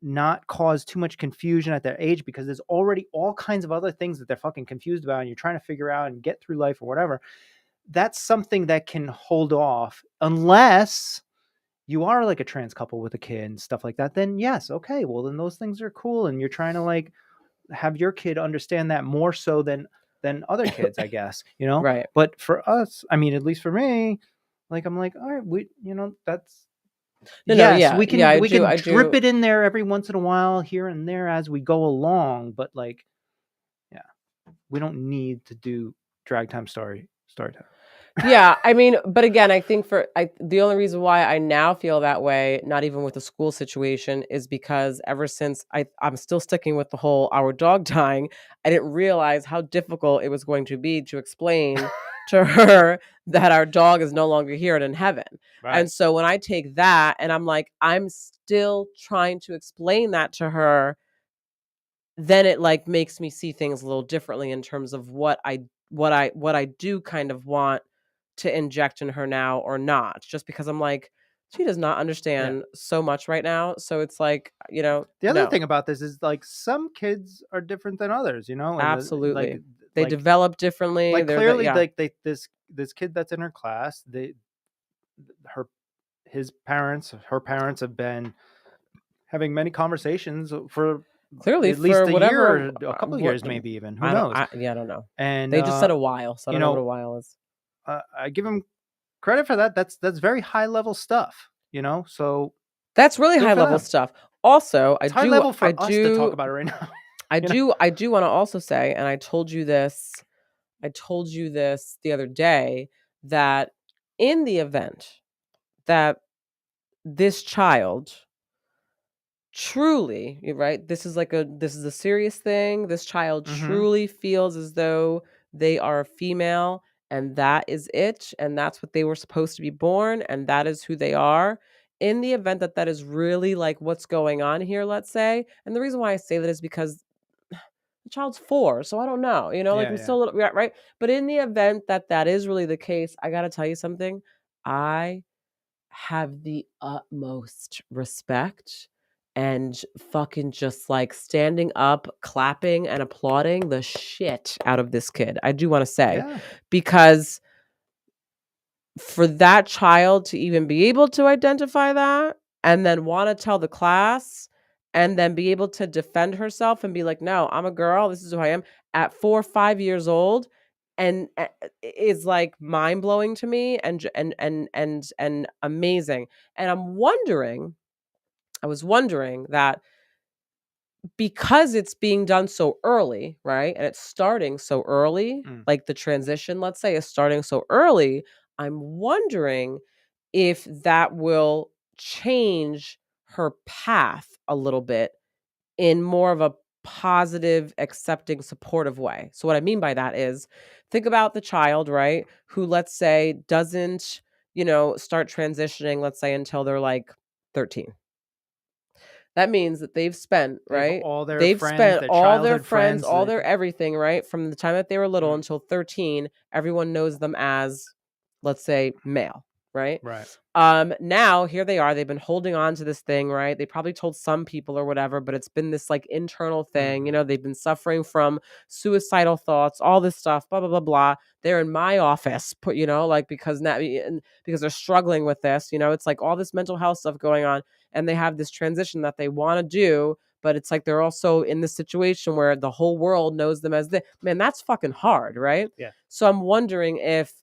not cause too much confusion at their age because there's already all kinds of other things that they're fucking confused about, and you're trying to figure out and get through life or whatever. That's something that can hold off unless you are like a trans couple with a kid and stuff like that. Then yes, okay, well then those things are cool, and you're trying to like have your kid understand that more so than other kids, I guess. Right. But for us, I mean, at least for me, like I'm like, all right, that's No, no, yes, yeah, we yeah. can we can I drip do. it in there every once in a while here and there as we go along, but like, yeah, we don't need to do drag time story time. Yeah, I mean, but again, I think the only reason why I now feel that way, not even with the school situation, is because ever since I'm still sticking with the whole our dog dying, I didn't realize how difficult it was going to be to explain to her that our dog is no longer here and in heaven. Right. And so when I take that and I'm like, I'm still trying to explain that to her, then it like makes me see things a little differently in terms of what I do kind of want to inject in her now or not, just because I'm like, she does not Yeah. understand so much right now. So it's like, The other no, thing about this is like some kids are different than others, and absolutely. They like develop differently. like They're the, clearly yeah, like this kid that's in her class, her her parents have been having many conversations for clearly at least for a year whatever, or a couple of what, years, maybe even, who knows. yeah, I don't know. And They just said a while. So I you don't know what know a while is. I give him credit for that. That's very high level stuff, so That's really good high for level them. stuff. Also, It's high level for us to talk about it right now. you know I do want to also say, and I told you this the other day, that in the event that this child truly, you're right, this is a serious thing. This child hmm truly feels as though they are a female and that is it and that's what they were supposed to be born and that is who they are. In the event that that is really like what's going on here, let's say. And the reason why I say that is because the child's 4, so I don't know, like, yeah, I'm yeah. still a little, right? But in the event that that is really the case, I gotta tell you something. I have the utmost respect and fucking just, like, standing up, clapping, and applauding the shit out of this kid, I do wanna say, Yeah. because for that child to even be able to identify that and then wanna tell the class and then be able to defend herself and be like, no, I'm a girl. This is who I am at 4 or 5 years old. And is like mind blowing to me and amazing. And I was wondering that because it's being done so early, right? And it's starting so early, Mm. like the transition, let's say, is starting so early. I'm wondering if that will change her path a little bit in more of a positive, accepting, supportive way. So, what I mean by that is think about the child, right? Who, let's say, doesn't, start transitioning, let's say, until they're like 13. That means that they've spent, They have right? all their They've friends, spent their all their childhood friends, friends. all their everything, right? From the time that they were little Mm. until 13, everyone knows them as, let's say, male, right? Right. Now here they are, they've been holding on to this thing, right? They probably told some people or whatever, but it's been this like internal thing, Mhm. they've been suffering from suicidal thoughts, all this stuff, blah, blah, blah, blah. They're in my office, like because now, and because they're struggling with this, it's like all this mental health stuff going on, and they have this transition that they want to do, but it's like they're also in this situation where the whole world knows them as man, that's fucking hard, right? Yeah. So I'm wondering if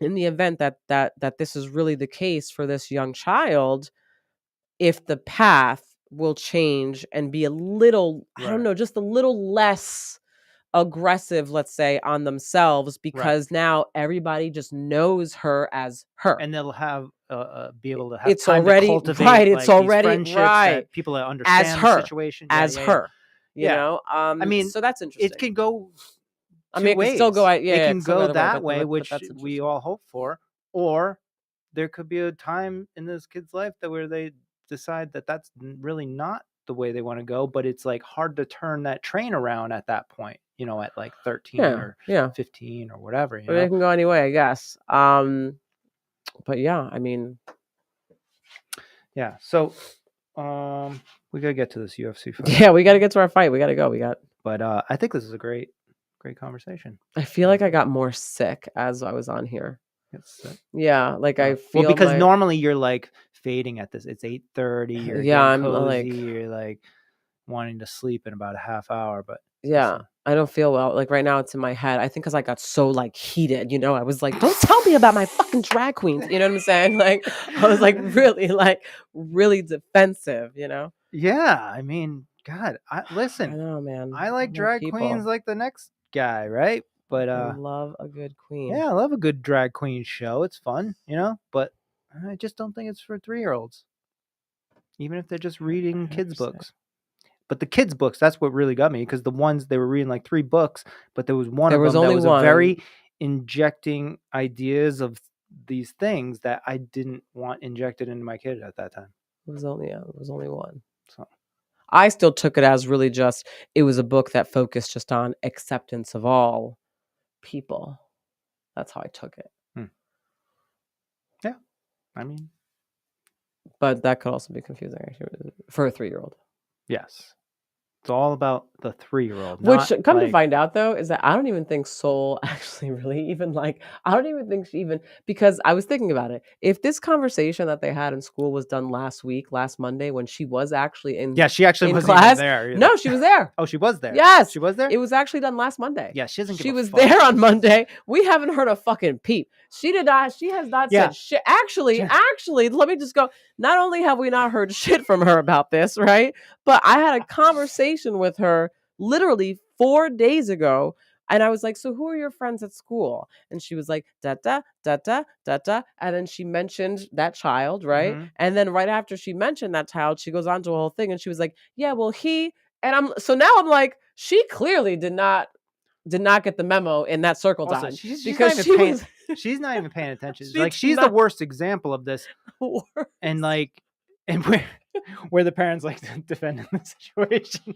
in the event that this is really the case for this young child, if the path will change and be a little, I don't Right. know, just a little less aggressive, let's say, on themselves, Right. because now everybody just knows her as her. And they'll have be able to have It's time to already cultivate right. It's like these already friendships right that people that as understand the her, situation. Yeah, as yeah, yeah. her. Yeah. I mean, So that's it interesting. can go I mean, two it could still go ways. out. Yeah, It yeah, it can could still go go either way, that but way, but which that's we interesting. all hope for, or there could be a time in this kid's life that where they decide that that's really not the way they want to go, but it's like hard to turn that train around at that point, at like 13 Yeah, or yeah. 15 or whatever, I mean, it can go any way, I guess. But yeah, I mean, Yeah. So, we gotta get to this UFC fight. yeah, we got to get to our fight. We got to go. But I think this is a great conversation. I feel like I got more sick as I was on here. It's Yeah, like I well, feel because my normally you're like fading at this. It's 8:30. You're yeah, getting I'm cozy. like You're like wanting to sleep in about a half hour. But yeah, I don't feel well. Like right now, it's in my head. I think because I got so like heated, I was like, "Don't tell me about my fucking drag queens." You know what I'm saying? Like I was like really defensive. yeah, I mean, God, I listen. know, man. I like I know drag queens people. like the next guy, right? But I love a good queen. yeah, I love a good drag queen show. It's fun, But I just don't think it's for 3-year-olds, even if they're just reading I kids' understand. books. But the kids' books, that's what really got me, because the ones they were reading like 3 books, but there was one There of was them that only was a one. very injecting ideas of these things that I didn't want injected into my kid at that time. It was only one. So I still took it as really just it was a book that focused just on acceptance of all people. That's how I took it. yeah, I mean, But that could also be confusing actually for a 3-year-old. yes, it's all about the 3-year-old. Which, Not come to like find out though, is that I don't even think Soul actually really even I don't even think she even, because I was thinking about it. If this conversation that they had in school was done last Monday, when she was actually yeah, she actually in wasn't even class, there either. no, she was there. Oh, she was there. Yes, She was there. it was actually done last Monday. Yeah, she doesn't give She a was fuck. there on Monday. We haven't heard a fucking peep. She has not Yeah. said shit. Actually, let me just go. Not only have we not heard shit from her about this, right? But I had a conversation with her literally 4 days ago. And I was like, so who are your friends at school? And she was like, da da da da da da. And then she mentioned that child, right? Mhm. And then right after she mentioned that child, she goes on to a whole thing and she was like, yeah, well, now I'm like, she clearly did not get the memo in that circle Also, time, she's because not she even was she's not even paying attention. she's Like, she's the not worst example of this. worse. And like, and where the parents like defending the situation.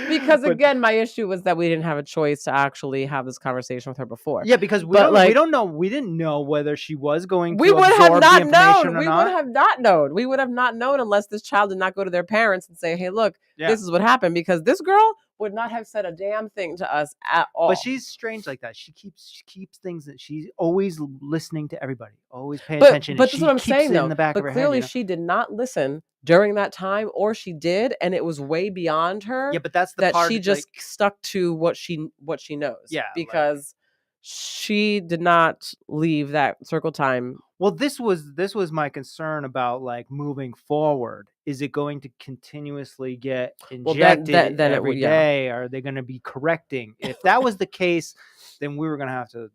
Because But again, my issue was that we didn't have a choice to actually have this conversation with her before. yeah, because we don't know. We didn't know whether she was going We to would have absorb the not information known. or We not. would have not known. We would have not known unless this child did not go to their parents and say, "Hey, look, Yeah. this is what happened." Because this girl would not have said a damn thing to us at all. But she's strange like that. She keeps things that she's always listening to everybody, always paying But attention. but And that's she what I'm keeps saying it in though. the back But of her head. clearly You know? she did not listen during that time, or she did, and it was way beyond her. Yeah, but that's the that part she just like, stuck to what she knows. Yeah, because she did not leave that circle time. Well, this was my concern about like moving forward. Is it going to continuously get Well, injected then it every would, yeah. day? Are they going to be correcting? If that was the case, then we were going to have to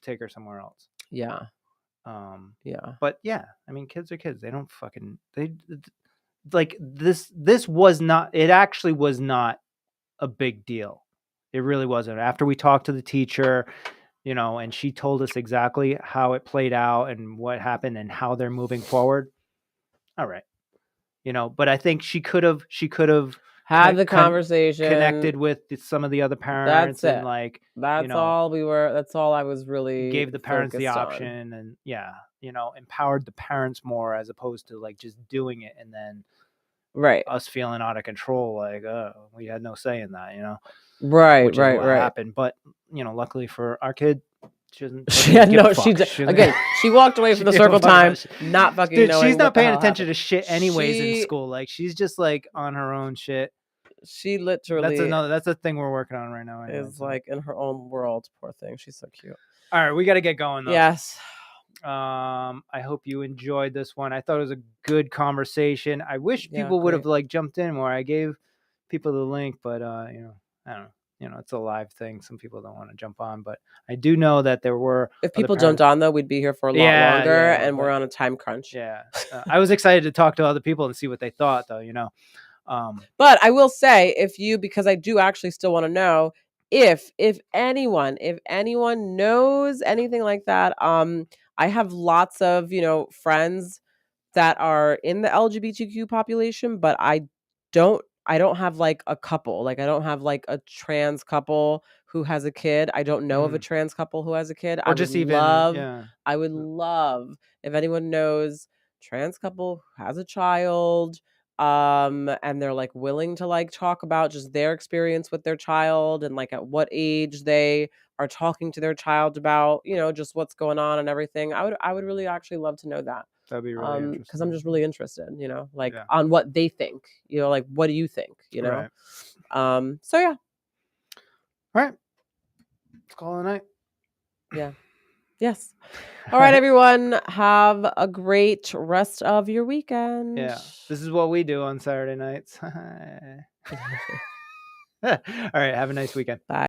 take her somewhere else. Yeah. Yeah. But yeah, I mean, kids are kids. They don't fucking like this. This was not. It actually was not a big deal. It really wasn't. After we talked to the teacher, you know, and she told us exactly how it played out and what happened and how they're moving forward. All right. You know, but I think she could have had the conversation, connected with some of the other parents. That's and it. like, that's all I was really gave the parents the on. option and you know, empowered the parents more as opposed to like just doing it and then us feeling out of control, like, oh, we had no say in that, you know. Which is what happened. But you know, luckily for our kid, she walked away from the circle time, not fucking Dude, knowing. She's not paying attention happened. to shit anyways in school. Like, she's just like on her own shit. She literally, that's a thing we're working on right now. Is like in her own world. Poor thing. She's so cute. All right, we got to get going though. Yes. I hope you enjoyed this one. I thought it was a good conversation. I wish people would have like jumped in more. I gave people the link, but you know, I don't know. You know, it's a live thing. Some people don't want to jump on, but I do know that there were. If people jumped on, though, we'd be here for a lot longer, and we're on a time crunch. Yeah, I was excited to talk to other people and see what they thought, though. You know, but I will say, because I do actually still want to know if anyone knows anything like that. I have lots of friends that are in the LGBTQ population, but I don't have like a couple. Like, I don't have like a trans couple who has a kid. I don't know of a trans couple who has a kid. Or I would love if anyone knows trans couple who has a child, and they're like willing to like talk about just their experience with their child and like at what age they are talking to their child about, just what's going on and everything. I would really actually love to know that. That'd be really interesting. Because I'm just really interested, like on what they think, like, what do you think, Right. So yeah. All right. Let's call it a night. Yeah. Yes. All right, everyone. Have a great rest of your weekend. Yeah. This is what we do on Saturday nights. All right. Have a nice weekend. Bye.